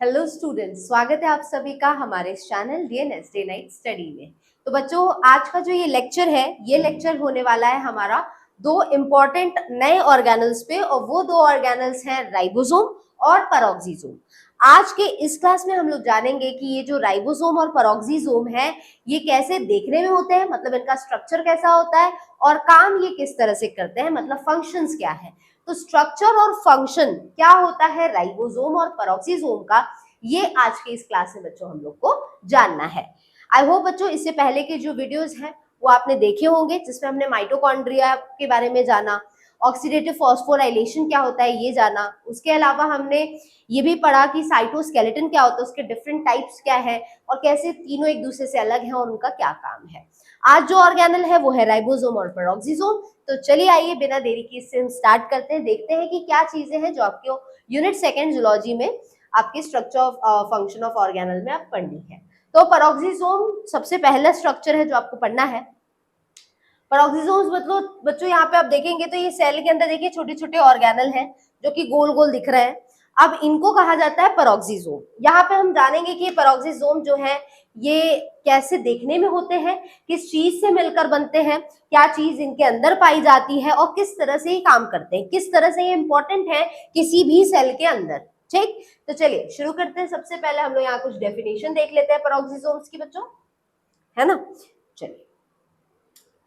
Hello students, स्वागत है आप सभी का हमारे इस channel DNS day night study में। तो बच्चों, आज का जो ये लेक्चर है, ये लेक्चर होने वाला है हमारा दो इम्पॉर्टेंट नए ऑर्गेनल्स पे, और वो दो ऑर्गेनल्स हैं राइबोसोम और पेरोक्सीसोम। आज के इस क्लास में हम लोग जानेंगे कि ये जो राइबोसोम और पेरोक्सीसोम है, ये कैसे देखने में होते हैं, मतलब इनका स्ट्रक्चर कैसा होता है और काम ये किस तरह से करते हैं, मतलब फंक्शंस क्या है। तो स्ट्रक्चर और फंक्शन क्या होता है राइबोसोम और पेरोक्सीसोम का, ये आज के इस क्लास में बच्चों हम लोग को जानना है। आई होप बच्चों इससे पहले के जो वीडियोस हैं वो आपने देखे होंगे, जिसमें हमने माइटोकॉन्ड्रिया के बारे में जाना, ऑक्सीडेटिव फॉस्फोराइलेशन क्या होता है ये जाना। उसके अलावा हमने ये भी पढ़ा कि साइटोस्केलेटन क्या होता है, उसके डिफरेंट टाइप्स क्या है और कैसे तीनों एक दूसरे से अलग हैं और उनका क्या काम है। आज जो ऑर्गेनल है वो है राइबोसोम और पेरोक्सीसोम। तो चलिए आइए बिना देरी के इससे हम स्टार्ट करते हैं, देखते हैं कि क्या चीजें हैं जो आपके यूनिट सेकेंड जूलॉजी में आपके structure of function of organelle में आप पढ़नी है। तो पेरोक्सीसोम सबसे पहला स्ट्रक्चर है जो आपको पढ़ना है। पेरोक्सीसोम्स मतलब बच्चों यहाँ पे आप देखेंगे तो ये सेल के अंदर देखिए छोटे छोटे ऑर्गेनल हैं जो कि गोल गोल दिख रहे हैं। अब इनको कहा जाता है पेरोक्सीसोम। यहाँ पे हम जानेंगे कि पेरोक्सीसोम जो है ये कैसे देखने में होते हैं, किस चीज से मिलकर बनते हैं, क्या चीज इनके अंदर पाई जाती है और किस तरह से ये काम करते हैं, किस तरह से ये इंपॉर्टेंट है किसी भी सेल के अंदर। ठीक, तो चलिए शुरू करते हैं। सबसे पहले हम लोग यहाँ कुछ डेफिनेशन देख लेते हैं पेरोक्सीसोम्स की बच्चों, है ना। चलिए,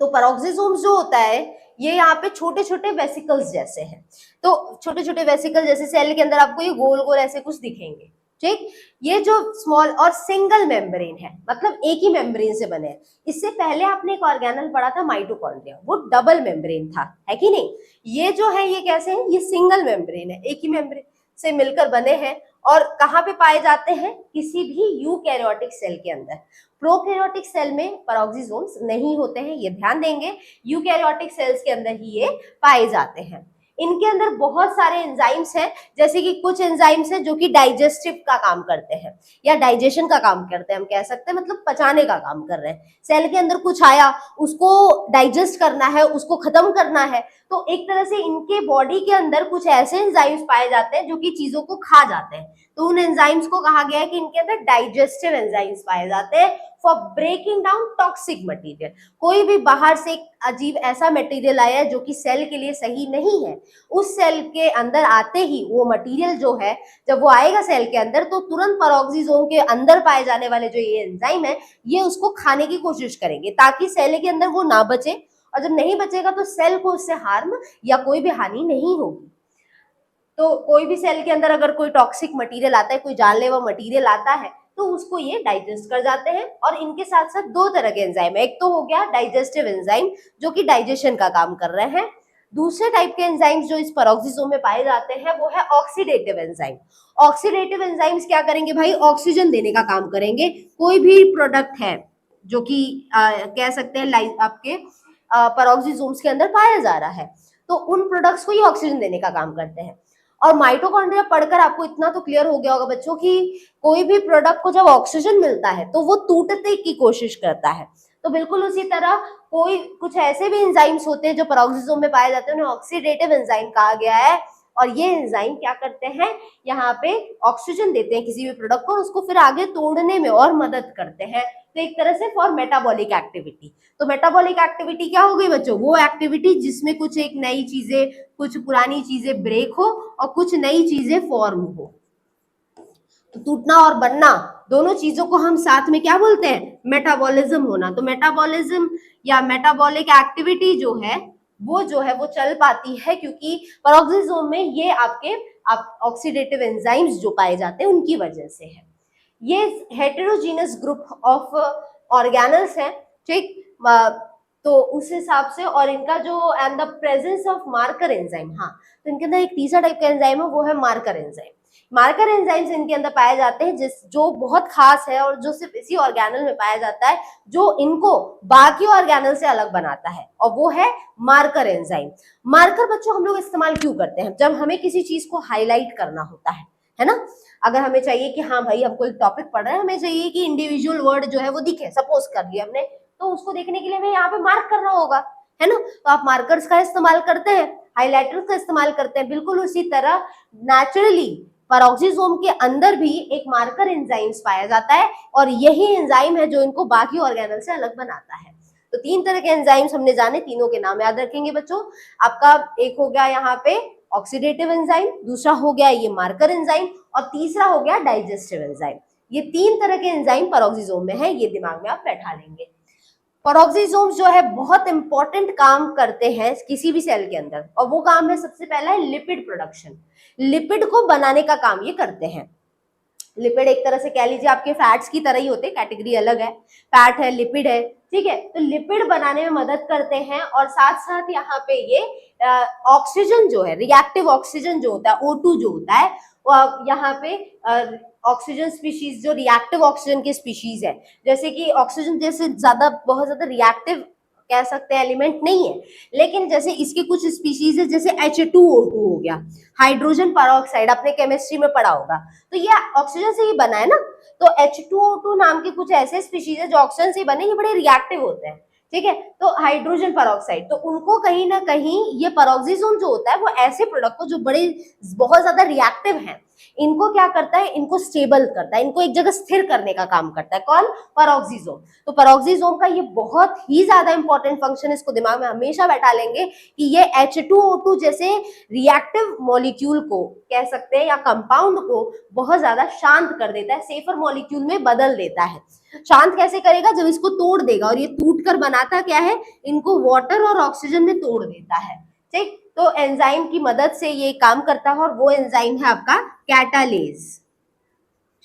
तो पेरोक्सीसोम्स जो होता है ये यहाँ पे छोटे छोटे वेसिकल्स जैसे हैं। तो छोटे छोटे वेसिकल जैसे सेल के अंदर आपको ये गोल गोल ऐसे कुछ दिखेंगे। ठीक, ये जो स्मॉल और सिंगल मेम्ब्रेन है, मतलब एक ही मेम्ब्रेन से बने हैं। इससे पहले आपने एक ऑर्गेनल पढ़ा था माइटोकॉन्ड्रिया, वो डबल मेम्ब्रेन था, है कि नहीं। ये जो है ये कैसे है, ये सिंगल मेम्ब्रेन है, एक ही मेम्ब्रेन से मिलकर बने हैं। और कहाँ पे पाए जाते हैं, किसी भी यूकैरियोटिक सेल के अंदर। प्रोकैरियोटिक सेल में पेरोक्सीसोम्स नहीं होते हैं, ये ध्यान देंगे। यूकैरियोटिक सेल्स के अंदर ही ये पाए जाते हैं। इनके अंदर बहुत सारे एंजाइम्स हैं, जैसे कि कुछ एंजाइम्स हैं जो कि डाइजेस्टिव का काम करते हैं या डाइजेशन का काम करते हैं, हम कह सकते हैं, मतलब पचाने का काम कर रहे हैं। सेल के अंदर कुछ आया, उसको डाइजेस्ट करना है, उसको खत्म करना है। तो एक तरह से इनके बॉडी के अंदर कुछ ऐसे एंजाइम्स पाए जाते हैं जो कि चीजों को खा जाते हैं। तो उन एंजाइम्स को कहा गया है कि इनके अंदर डाइजेस्टिव एंजाइम्स पाए जाते हैं for breaking down toxic material. कोई भी बाहर से एक अजीब ऐसा मटेरियल आया है जो कि सेल के लिए सही नहीं है, उस सेल के अंदर आते ही वो मटेरियल जो है, जब वो आएगा सेल के अंदर, तो तुरंत पेरोक्सीसोम के अंदर पाए जाने वाले जो ये एंजाइम है, ये उसको खाने की कोशिश करेंगे ताकि सेल के अंदर वो ना बचे। और जब नहीं बचेगा तो सेल को उससे हार्म या कोई भी हानि नहीं होगी। तो कोई भी सेल के अंदर अगर कोई टॉक्सिक मटेरियल आता है, कोई जानलेवा मटेरियल आता है, तो उसको ये डाइजेस्ट कर जाते हैं। और इनके साथ साथ दो तरह के एंजाइम है, एक तो हो गया डाइजेस्टिव एंजाइम जो कि डाइजेशन का काम कर रहे हैं। दूसरे टाइप के एंजाइम्स जो इस पेरोक्सीसोम में पाए जाते हैं वो है ऑक्सीडेटिव एंजाइम। ऑक्सीडेटिव एंजाइम्स क्या करेंगे भाई, ऑक्सीजन देने का काम करेंगे। कोई भी प्रोडक्ट है जो कि कह सकते हैं आपके पेरोक्सीसोम्स के अंदर पाया जा रहा है, तो उन प्रोडक्ट्स को ये ऑक्सीजन देने का काम करते हैं। और माइटोकॉन्ड्रिया पढ़कर आपको इतना तो क्लियर हो गया होगा बच्चों कि कोई भी प्रोडक्ट को जब ऑक्सीजन मिलता है तो वो टूटने की कोशिश करता है। तो बिल्कुल उसी तरह कोई कुछ ऐसे भी एंजाइम्स होते हैं जो पेरोक्सीसोम में पाए जाते हैं, उन्हें ऑक्सीडेटिव एंजाइम कहा गया है। और ये एंजाइम क्या करते हैं, यहाँ पे ऑक्सीजन देते हैं किसी भी प्रोडक्ट को, उसको फिर आगे तोड़ने में और मदद करते हैं। तो एक तरह से फॉर मेटाबॉलिक एक्टिविटी। तो मेटाबॉलिक एक्टिविटी क्या हो गई बच्चों, वो एक्टिविटी जिसमें कुछ एक नई चीजें, कुछ पुरानी चीजें ब्रेक हो और कुछ नई चीजें फॉर्म हो। तो टूटना और बनना दोनों चीजों को हम साथ में क्या बोलते हैं, मेटाबॉलिज्म होना। तो मेटाबॉलिज्म या मेटाबॉलिक एक्टिविटी जो है वो चल पाती है क्योंकि पेरोक्सीसोम में ये आपके ऑक्सीडेटिव एंजाइम्स जो पाए जाते हैं उनकी वजह से है। ये हेटेरोजीनस ग्रुप ऑफ ऑर्गेनल्स हैं, ठीक। तो उस हिसाब से, और इनका जो and the presence of marker enzyme, हाँ, तो इनके अंदर एक तीसरा टाइप का एंजाइम है, वो है मार्कर एंजाइम। मार्कर एंजाइम्स इनके अंदर पाए जाते हैं जो बहुत खास है और जो सिर्फ इसी ऑर्गेनल में पाया जाता है, जो इनको बाकी ऑर्गेनल से अलग बनाता है, और वो है मार्कर एंजाइम। मार्कर बच्चों हम लोग इस्तेमाल क्यों करते हैं, जब हमें किसी चीज को हाईलाइट करना होता है ना। अगर हमें चाहिए कि हाँ भाई हम कोई टॉपिक पढ़ रहे हैं, हमें चाहिए कि इंडिविजुअल वर्ड जो है वो दिखे, सपोज कर लिया हमने, तो उसको देखने के लिए हमें यहाँ पे मार्क करना होगा, है ना। तो आप मार्कर्स का इस्तेमाल करते हैं, हाईलाइटर्स का इस्तेमाल करते हैं। बिल्कुल उसी तरह नेचुरली पेरोक्सिसोम के अंदर भी एक मार्कर एंजाइम्स पाया जाता है और यही एंजाइम है जो इनको बाकी ऑर्गेनल से अलग बनाता है। तो 3 तरह के एंजाइम्स हमने जाने, तीनों के नाम याद रखेंगे बच्चों। आपका एक हो गया यहाँ पे ऑक्सीडेटिव एंजाइम, दूसरा हो गया ये मार्कर एंजाइम और तीसरा हो गया डाइजेस्टिव एंजाइम। ये 3 तरह के एंजाइम पेरोक्सिसोम में है, ये दिमाग में आप बैठा लेंगे। पेरोक्सिसोम्स जो है बहुत इंपॉर्टेंट काम करते हैं किसी भी सेल के अंदर, और वो काम है सबसे पहला है लिपिड प्रोडक्शन। लिपिड को बनाने का काम ये करते हैं। लिपिड एक तरह से कह लीजिए आपके फैट्स की तरह ही होते हैं, कैटेगरी अलग है, फैट है लिपिड है, ठीक है। तो लिपिड बनाने में मदद करते हैं और साथ साथ यहाँ पे ये ऑक्सीजन जो है, रिएक्टिव ऑक्सीजन जो होता है, O2 जो होता है, वो यहाँ पे ऑक्सीजन स्पीशीज जो रिएक्टिव ऑक्सीजन की स्पीशीज है, जैसे कि ऑक्सीजन जैसे बहुत ज्यादा रिएक्टिव कह सकते हैं एलिमेंट नहीं है, लेकिन जैसे इसके कुछ स्पीशीज है, जैसे H2O2 हो गया, हाइड्रोजन पेरोक्साइड, आपने केमिस्ट्री में पढ़ा होगा, तो ये ऑक्सीजन से ही बना है ना। तो H2O2 नाम के कुछ ऐसे स्पीशीज है जो ऑक्सीजन से बने, ये बड़े रिएक्टिव होते हैं, ठीक है। तो हाइड्रोजन पेरोक्साइड, तो उनको कहीं ना कहीं ये पेरोक्सिसोम जो होता है वो ऐसे प्रोडक्ट को जो बड़े बहुत ज्यादा रिएक्टिव हैं, इनको क्या करता है, इनको स्टेबल करता है, इनको एक जगह स्थिर करने का काम करता है। कौन? पेरोक्सिसोम। तो पेरोक्सिसोम का ये बहुत ही ज्यादा इंपॉर्टेंट फंक्शन, इसको दिमाग में हमेशा बैठा लेंगे कि ये H2O2 जैसे रिएक्टिव मॉलिक्यूल को कह सकते हैं या कंपाउंड को बहुत ज्यादा शांत कर देता है, सेफर मॉलिक्यूल में बदल देता है। शांत कैसे करेगा? जब इसको तोड़ देगा, और ये टूट कर बनाता क्या है, इनको वाटर और ऑक्सीजन में तोड़ देता है, ठीक। तो एंजाइम की मदद से ये काम करता है और वो एंजाइम है आपका कैटालेज,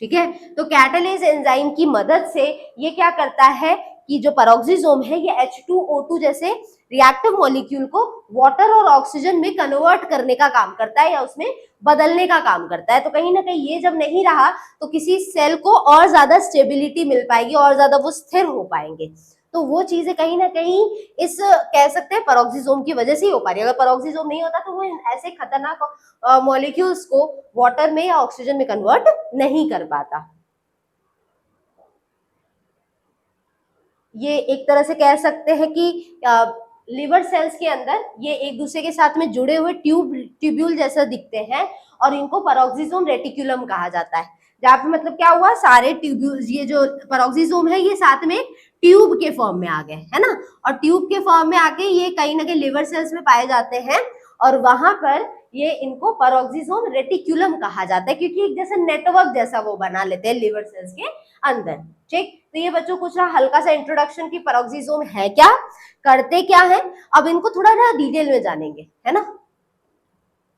ठीक है। तो कैटालेज एंजाइम की मदद से ये क्या करता है कि जो पेरोक्सिसोम है ये H2O2 जैसे रिएक्टिव मॉलिक्यूल को वाटर और ऑक्सीजन में कन्वर्ट करने का काम करता है या उसमें बदलने का काम करता है। तो कहीं ना कहीं ये जब नहीं रहा तो किसी सेल को और ज्यादा स्टेबिलिटी मिल पाएगी और ज्यादा वो स्थिर हो पाएंगे। तो वो चीजें कहीं ना कहीं इस कह सकते हैं पेरोक्सिसोम की वजह से ही हो पा रही है। अगर पेरोक्सिसोम नहीं होता तो वो ऐसे खतरनाक मॉलिक्यूल्स को वाटर में या ऑक्सीजन में कन्वर्ट नहीं कर पाता। ये एक तरह से कह सकते हैं कि लिवर सेल्स के अंदर ये एक दूसरे के साथ में जुड़े हुए ट्यूब्यूल जैसा दिखते हैं और इनको पेरोक्सिसोम रेटिकुलम कहा जाता है। जहाँ पे मतलब क्या हुआ, सारे ट्यूब्यूल, ये जो पेरोक्सिसोम है ये साथ में ट्यूब के फॉर्म में आ गए, है ना। और ट्यूब के फॉर्म में आके ये कहीं ना कहीं लिवर सेल्स में पाए जाते हैं और वहां पर ये इनको पेरोक्सिसोम रेटिकुलम कहा जाता है, क्योंकि एक जैसे नेटवर्क जैसा वो बना लेते हैं लिवर सेल्स के अंदर, ठीक। तो ये बच्चों कुछ हल्का सा इंट्रोडक्शन की पेरोक्सिसोम है क्या, करते क्या है, अब इनको थोड़ा ना डिटेल में जानेंगे, है ना।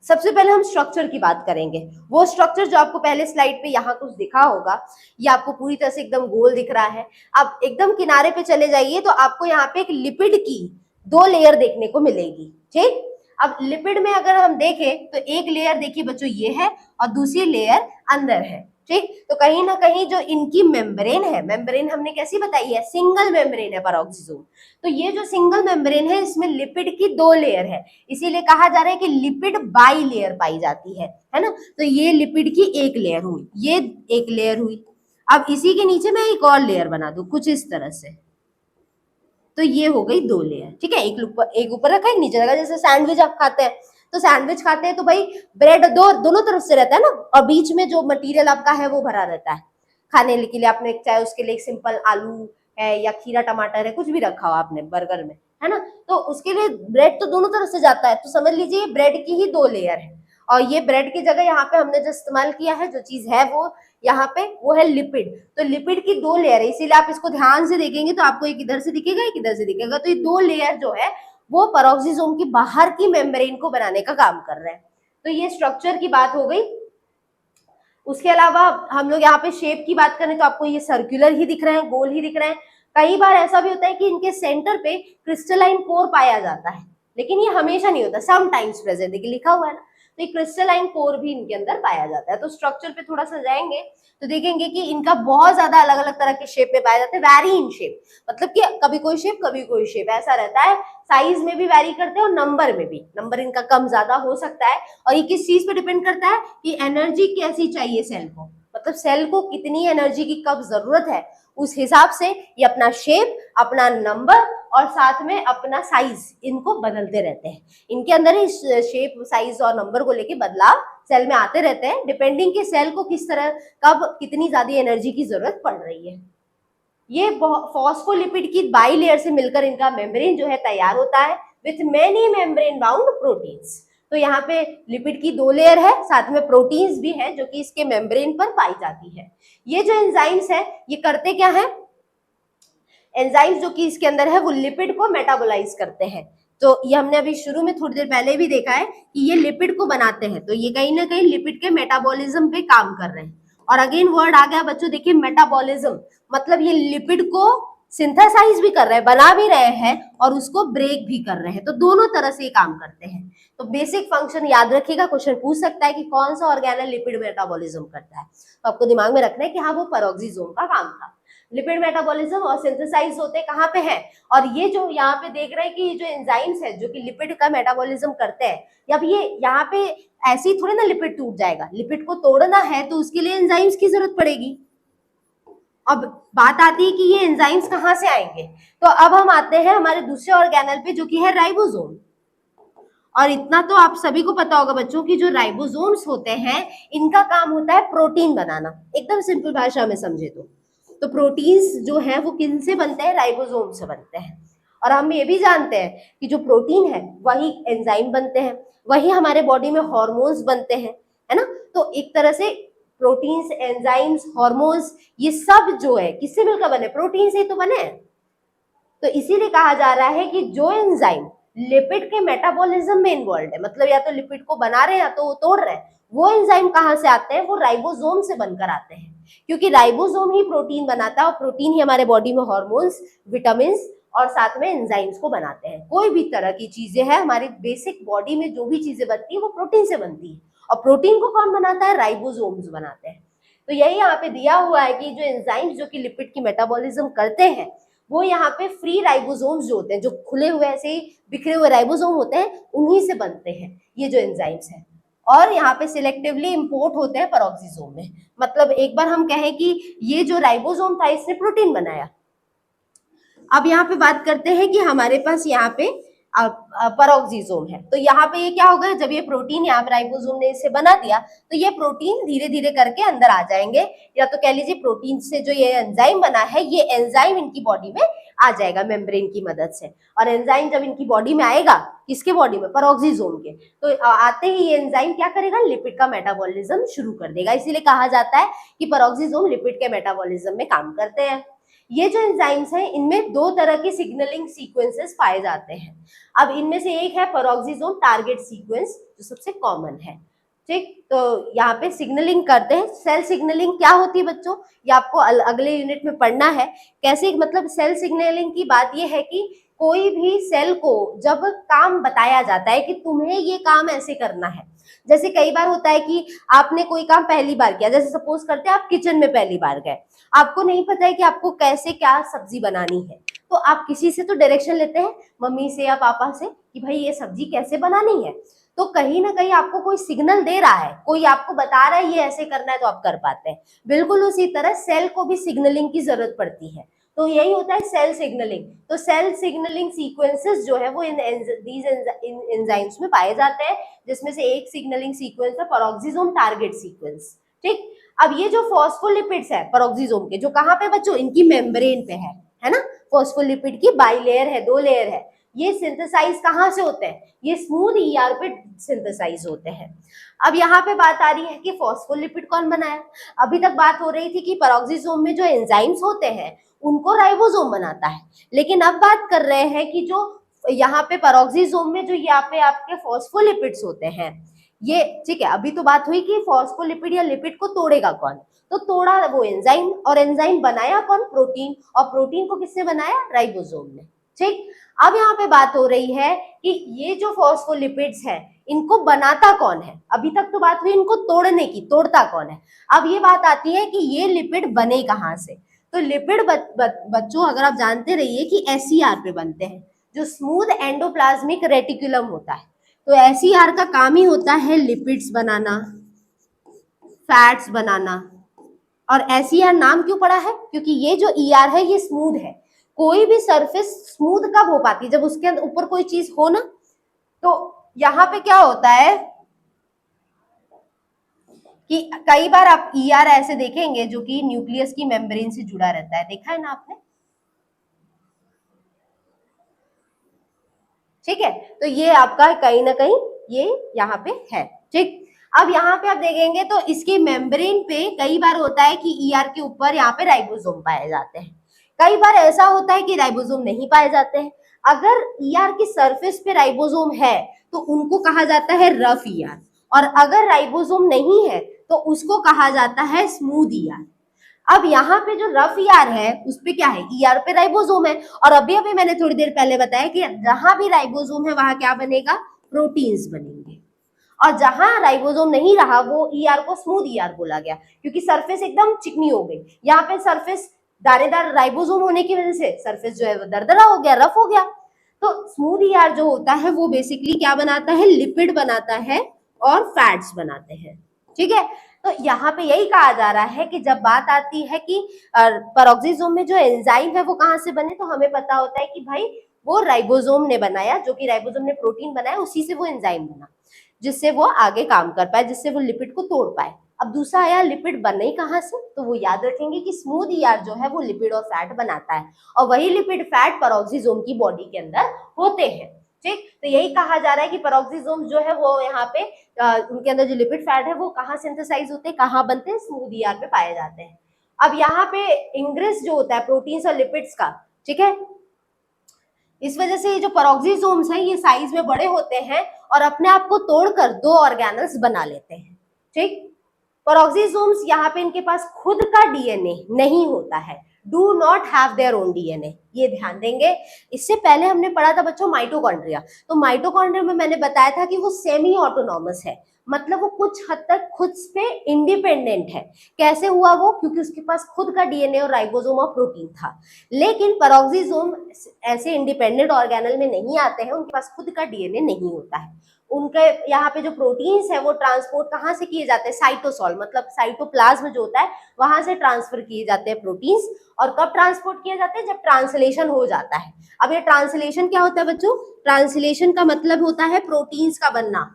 सबसे पहले हम स्ट्रक्चर की बात करेंगे। वो स्ट्रक्चर जो आपको पहले स्लाइड पे यहाँ कुछ दिखा होगा, ये आपको पूरी तरह से एकदम गोल दिख रहा है। अब एकदम किनारे पे चले जाइए तो आपको यहाँ पे एक लिपिड की 2 लेयर देखने को मिलेगी, ठीक। अब लिपिड में अगर हम देखें तो एक लेयर देखिए बच्चों ये है और दूसरी लेयर अंदर है, ठीक। तो कहीं ना कहीं जो इनकी मेम्ब्रेन है, मेम्ब्रेन हमने कैसी बताई है, सिंगल मेम्ब्रेन है पेरोक्सिसोम। तो ये जो सिंगल मेम्ब्रेन है इसमें लिपिड की 2 लेयर है, इसीलिए कहा जा रहा है कि लिपिड बाई लेयर पाई जाती है ना। तो ये लिपिड की एक लेयर हुई, ये एक लेयर हुई। अब इसी के नीचे मैं एक और लेयर बना दूं कुछ इस तरह से, तो ये हो गई 2 लेयर, ठीक है। एक ऊपर रखा, एक नीचे रखा। जैसे सैंडविच आप खाते हैं तो सैंडविच खाते हैं तो भाई ब्रेड दोनों तरफ से रहता है ना, और बीच में जो मटेरियल आपका है वो भरा रहता है खाने के लिए। आपने चाहे उसके लिए एक सिंपल आलू है या खीरा टमाटर है, कुछ भी रखा हो आपने बर्गर में, है ना, तो उसके लिए ब्रेड तो दोनों तरफ से जाता है। तो समझ लीजिए ब्रेड की ही 2 लेयर है, और ये ब्रेड की जगह यहाँ पे हमने जो इस्तेमाल किया है, जो चीज है वो यहाँ पे वो है लिपिड। तो लिपिड की 2 लेयर है, इसीलिए आप इसको ध्यान से देखेंगे तो आपको एक इधर से दिखेगा, एक इधर से दिखेगा। तो ये 2 लेयर जो है वो पेरोक्सिसोम की बाहर की मेम्ब्रेन को बनाने का काम कर रहे हैं। तो ये स्ट्रक्चर की बात हो गई। उसके अलावा हम लोग यहाँ पे शेप की बात करें तो आपको ये सर्कुलर ही दिख रहे हैं, गोल ही दिख रहे हैं। कई बार ऐसा भी होता है कि इनके सेंटर पे क्रिस्टलाइन कोर पाया जाता है, लेकिन ये हमेशा नहीं होता, समटाइम्स प्रेजेंट, देखिए लिखा हुआ है ना। तो एक क्रिस्टलाइन कोर भी इनके अंदर पाया जाता है। तो स्ट्रक्चर पे थोड़ा सा जाएंगे तो देखेंगे कि इनका बहुत ज्यादा अलग अलग तरह के शेप में पाए जाते हैं, वैरी इन शेप, मतलब कि कभी कोई शेप कभी कोई शेप ऐसा रहता है। साइज में भी वैरी करते हैं और नंबर में भी, नंबर इनका कम ज्यादा हो सकता है। और ये किस चीज पे डिपेंड करता है कि एनर्जी कैसी चाहिए सेल को, मतलब सेल को कितनी एनर्जी की कब जरूरत है, उस हिसाब से ये अपना शेप, अपना नंबर और साथ में अपना साइज इनको बदलते रहते हैं। इनके अंदर ही शेप, साइज और नंबर को लेके बदलाव सेल में आते रहते हैं, डिपेंडिंग कि सेल को किस तरह कब कितनी ज्यादा एनर्जी की जरूरत पड़ रही है। ये फॉस्फोलिपिड की बाई लेयर से मिलकर इनका मेम्ब्रेन जो है तैयार होता है with many membrane bound proteins. तो यहाँ पे लिपिड की 2 लेयर है, साथ में प्रोटीन्स भी है जो कि इसके मेम्ब्रेन पर पाई जाती है। ये जो एंजाइम्स है ये करते क्या है, एंजाइम्स जो कि इसके अंदर है वो लिपिड को मेटाबोलाइज करते हैं। तो ये हमने अभी शुरू में थोड़ी देर पहले भी देखा है कि ये लिपिड को बनाते हैं, तो ये कहीं ना कहीं लिपिड के मेटाबॉलिज्म पे काम कर रहे हैं। और अगेन वर्ड आ गया बच्चों, देखिए मेटाबॉलिज्म, मतलब ये लिपिड को सिंथेसाइज भी कर रहे हैं, बना भी रहे हैं और उसको ब्रेक भी कर रहे हैं, तो दोनों तरह से ये काम करते हैं। तो बेसिक फंक्शन याद रखिएगा, क्वेश्चन पूछ सकता है कि कौन सा ऑर्गेनल लिपिड मेटाबॉलिज्म करता है, तो आपको दिमाग में रखना है कि हाँ वो पेरोक्सीसोम का काम था। लिपिड मेटाबॉलिज्म और सिंथेसाइज होते कहाँ पे हैं, और ये जो यहाँ पे देख रहे हैं कि जो एंजाइम्स है जो कि लिपिड का मेटाबॉलिज्म करते हैं, अब ये यहाँ पे ऐसे ही थोड़ी ना लिपिड टूट जाएगा, लिपिड को तोड़ना है तो उसके लिए एंजाइम्स की जरूरत पड़ेगी। अब बात आती है कि ये एंजाइम्स कहाँ से आएंगे, तो अब हम आते हैं हमारे दूसरे ऑर्गेनल पे जो कि है राइबोसोम। और इतना तो आप सभी को पता होगा बच्चों की जो राइबोसोम्स होते हैं इनका काम होता है प्रोटीन बनाना, एकदम सिंपल भाषा में समझे तो प्रोटीन्स जो है वो किन से बनते हैं, राइबोसोम से बनते हैं। और हम ये भी जानते हैं कि जो प्रोटीन है वही एंजाइम बनते हैं, वही हमारे बॉडी में हॉर्मोन्स बनते हैं, है ना। तो एक तरह से प्रोटीन्स, एंजाइम्स, हॉर्मोन्स ये सब जो है किससे मिलकर बने, प्रोटीन से तो बने। तो इसीलिए कहा जा रहा है कि जो एंजाइम लिपिड के मेटाबॉलिज्म में इन्वॉल्व है, मतलब या तो लिपिड को बना रहे हैं या तो वो तोड़ रहे हैं, वो एंजाइम कहाँ से आते हैं, वो राइबोसोम से बनकर आते हैं, क्योंकि राइबोसोम ही प्रोटीन बनाता है और प्रोटीन ही हमारे बॉडी में हॉर्मोन्स, विटामिन और साथ में एंजाइम्स को बनाते हैं। कोई भी तरह की चीजें हैं हमारी बेसिक बॉडी में, जो भी चीजें बनती है वो प्रोटीन से बनती है, और प्रोटीन को कौन बनाता है, राइबोसोम्स बनाते हैं। तो यही यहाँ पे दिया हुआ है कि जो एंजाइम्स जो कि लिपिड की मेटाबॉलिज्म करते हैं वो यहाँ पे फ्री राइबोसोम्स जो होते हैं, जो खुले हुए ऐसे ही बिखरे हुए राइबोसोम होते हैं, उन्हीं से बनते हैं ये जो एंजाइम्स हैं। और यहाँ पे सिलेक्टिवली इंपोर्ट होते हैं पेरोक्सीसोम में, मतलब एक बार हम कहें कि ये जो राइबोसोम था इसने प्रोटीन बनाया। अब यहाँ पे बात करते हैं कि हमारे पास यहाँ पे पेरोक्सीसोम है, तो यहाँ पे ये क्या होगा, जब ये प्रोटीन यहाँ पे राइबोसोम ने इसे बना दिया तो ये प्रोटीन धीरे धीरे करके अंदर आ जाएंगे, या तो कह लीजिए प्रोटीन से जो ये एंजाइम बना है ये एंजाइम इनकी बॉडी में आ जाएगा मेम्ब्रेन की मदद से। और एंजाइम जब इनकी बॉडी में आएगा, किसके बॉडी में, पेरोक्सीसोम के, तो आते ही ये एंजाइम क्या करेगा, लिपिड का मेटाबॉलिज्म शुरू कर देगा। इसीलिए कहा जाता है कि पेरोक्सीसोम लिपिड के मेटाबॉलिज्म में काम करते हैं। ये जो एंजाइम्स हैं इनमें 2 तरह के सिग्नलिंग सीक्वेंसेस पाए जाते हैं। अब इनमें से एक है पेरोक्सीसोम टारगेट सीक्वेंस जो सबसे कॉमन है, ठीक। तो यहाँ पे सिग्नलिंग करते हैं। सेल सिग्नलिंग क्या होती है बच्चों, ये आपको अगले यूनिट में पढ़ना है कैसे, मतलब सेल सिग्नलिंग की बात ये है कि कोई भी सेल को जब काम बताया जाता है कि तुम्हें ये काम ऐसे करना है, जैसे कई बार होता है कि आपने कोई काम पहली बार किया, जैसे सपोज करते हैं आप किचन में पहली बार गए, आपको नहीं पता है कि आपको कैसे क्या सब्जी बनानी है, तो आप किसी से तो डायरेक्शन लेते हैं, मम्मी से या पापा से, कि भाई ये सब्जी कैसे बनानी है। तो कहीं ना कहीं आपको कोई सिग्नल दे रहा है, कोई आपको बता रहा है ये ऐसे करना है, तो आप कर पाते हैं। बिल्कुल उसी तरह सेल को भी सिग्नलिंग की जरूरत पड़ती है, तो यही होता है सेल सिग्नलिंग। तो सेल सिग्नलिंग सीक्वेंसेस जो है वो इन एंजाइम्स में पाए जाते हैं, जिसमें से एक सिग्नलिंग सीक्वेंस है पेरोक्सीसोम टारगेट सीक्वेंस, ठीक। अब ये जो फॉस्फोलिपिड्स है पेरोक्सीसोम के, जो कहाँ पे बच्चों, इनकी मेम्ब्रेन पे है ना, फॉस्फोलिपिड की बाई लेयर है, 2 लेयर है। ये सिंथेसाइज कहाँ से होते हैं, ये स्मूथ ईआर पे सिंथेसाइज होते हैं। अब यहाँ पे बात आ रही है कि फॉस्फोलिपिड कौन बनाया। अभी तक बात हो रही थी कि पेरोक्सीसोम में जो एंजाइम्स होते हैं उनको राइबोसोम बनाता है, लेकिन अब बात कर रहे हैं कि जो यहाँ पे पेरोक्सीसोम में जो यहाँ पे आपके फॉस्फोलिपिड्स होते हैं ये, ठीक है। अभी तो बात हुई कि फॉस्फोलिपिड या लिपिड को तोड़ेगा कौन, तो तोड़ा वो एंजाइम, और एंजाइम बनाया कौन, प्रोटीन, और प्रोटीन को किससे बनाया, राइबोसोम ने, ठीक। अब यहाँ पे बात हो रही है कि ये जो फॉस्फोलिपिड्स है इनको बनाता कौन है। अभी तक तो बात हुई इनको तोड़ने की, तोड़ता कौन है। अब ये बात आती है कि ये लिपिड बने कहाँ से, तो लिपिड बच्चों अगर आप जानते रहिए कि एसईआर पे बनते हैं, जो स्मूथ एंडोप्लाज्मिक रेटिकुलम होता है। तो एसईआर का काम ही होता है लिपिड्स बनाना, फैट्स बनाना। और एसईआर नाम क्यों पड़ा है, क्योंकि ये जो ईआर है ये स्मूथ है। कोई भी सरफेस स्मूथ कब हो पाती है, जब उसके अंदर ऊपर कोई चीज हो ना। तो यहाँ पे क्या होता है, कि कई बार आप ईआर ऐसे देखेंगे जो कि न्यूक्लियस की मेम्ब्रेन से जुड़ा रहता है, देखा है ना आपने? ठीक है, तो ये आपका कहीं ना कहीं ये यहाँ पे है। ठीक, अब यहाँ पे आप देखेंगे तो इसके मेम्ब्रेन पे कई बार होता है कि ईआर के ऊपर यहाँ पे राइबोसोम पाए जाते हैं, कई बार ऐसा होता है कि राइबोसोम नहीं पाए जाते हैं। अगर ईआर की सरफेस पे राइबोसोम है तो उनको कहा जाता है रफ ईआर, और अगर राइबोसोम नहीं है तो उसको कहा जाता है स्मूथ ईआर। अब यहाँ पे जो रफ ईआर है उस पे क्या है, ईआर पे राइबोसोम है, और अभी अभी मैंने थोड़ी देर पहले बताया कि जहां भी राइबोसोम है वहां क्या बनेगा, प्रोटीन्स बनेंगे। और जहां राइबोसोम नहीं रहा वो ईआर को स्मूथ ईआर बोला गया, क्योंकि सरफेस एकदम चिकनी हो गई। यहाँ पे सरफेस दानेदार राइबोसोम होने की वजह से सरफेस जो है वो दरदरा हो गया, रफ हो गया। तो स्मूथ ईआर जो होता है वो बेसिकली क्या बनाता है, लिपिड बनाता है और फैट्स बनाते हैं। ठीक है, तो यहाँ पे यही कहा जा रहा है कि जब बात आती है कि पेरोक्सिसोम में जो एंजाइम है वो कहाँ से बने, तो हमें पता होता है कि भाई वो राइबोसोम ने बनाया, जो कि राइबोसोम ने प्रोटीन बनाया, उसी से वो एंजाइम बना जिससे वो आगे काम कर पाए, जिससे वो लिपिड को तोड़ पाए। अब दूसरा आया लिपिड बने ही कहाँ से, तो वो याद रखेंगे कि स्मूथ ईआर जो है वो लिपिड और फैट बनाता है, और वही लिपिड फैट पेरोक्सिसोम की बॉडी के अंदर होते हैं। ठीक, तो यही कहा जा रहा है कि पेरोक्सिसोम जो है वो यहाँ पे उनके अंदर जो लिपिड फैट है वो कहाँ सिंथेसाइज होते हैं, कहाँ बनते हैं, स्मूथ ईआर पे पाए जाते हैं। अब यहाँ पे इंग्रेस जो होता है प्रोटीन्स और लिपिड्स का, ठीक है, इस वजह से ये जो पेरोक्सिसोम्स हैं ये साइज में बड़े होते हैं और अपने आप को तोड़कर दो ऑर्गेनल्स बना लेते हैं। ठीक, पेरोक्सिसोम्स यहाँ पे इनके पास खुद का डीएनए नहीं होता है, do not have their own DNA, ये ध्यान देंगे। इससे पहले हमने पढ़ा था बच्चों माइटोकॉन्ड्रिया, तो माइटोकॉन्ड्रिया में मैंने बताया था कि वो सेमी ऑटोनॉमस है, मतलब वो कुछ हद तक खुद पे इंडिपेंडेंट है। कैसे हुआ वो, क्योंकि उसके पास खुद का डीएनए और राइबोसोम और प्रोटीन था। लेकिन पेरोक्सिसोम ऐसे इंडिपेंडेंट ऑर्गेनल में नहीं आते हैं, उनके पास खुद का डीएनए नहीं होता है। उनके यहाँ पे जो प्रोटीन्स है वो ट्रांसपोर्ट कहाँ से किए जाते हैं, साइटोसॉल मतलब साइटोप्लाज्म जो होता है वहां से ट्रांसफर किए जाते हैं प्रोटीन्स। और कब ट्रांसपोर्ट किए जाते हैं, जब ट्रांसलेशन हो जाता है। अब ये ट्रांसलेशन क्या होता है बच्चों, ट्रांसलेशन का मतलब होता है प्रोटीन्स का बनना,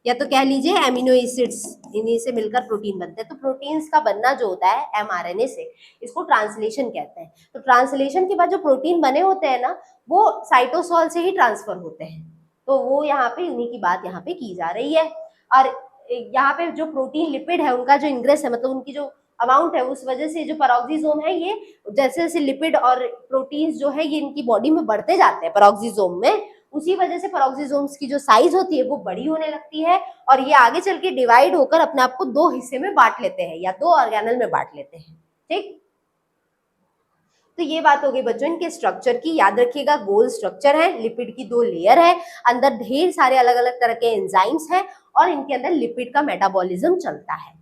या तो कह लीजिए एमिनो एसिड्स, इन्हीं से मिलकर प्रोटीन बनते हैं। तो प्रोटीन्स का बनना जो होता है एमआरएनए से, इसको ट्रांसलेशन कहते हैं। तो ट्रांसलेशन के बाद जो प्रोटीन बने होते हैं ना, वो साइटोसॉल से ही ट्रांसफर होते हैं। तो वो यहाँ पे उन्हीं की बात यहाँ पे की जा रही है। और यहाँ पे जो प्रोटीन लिपिड है उनका जो इंग्रेस है, मतलब उनकी जो अमाउंट है, उस वजह से जो पेरोक्सिसोम है ये जैसे जैसे लिपिड और प्रोटीन्स जो है ये इनकी बॉडी में बढ़ते जाते हैं पेरोक्सिसोम में, उसी वजह से पेरोक्सिसोम्स की जो साइज होती है वो बड़ी होने लगती है, और ये आगे चल के डिवाइड होकर अपने आप को दो हिस्से में बांट लेते हैं या दो ऑर्गेनल में बांट लेते हैं। ठीक, तो ये बात हो गई बच्चों इनके स्ट्रक्चर की। याद रखिएगा गोल स्ट्रक्चर है, लिपिड की दो लेयर है, अंदर ढेर सारे अलग अलग तरह के एंजाइम्स हैं, और इनके अंदर लिपिड का मेटाबॉलिज्म चलता है।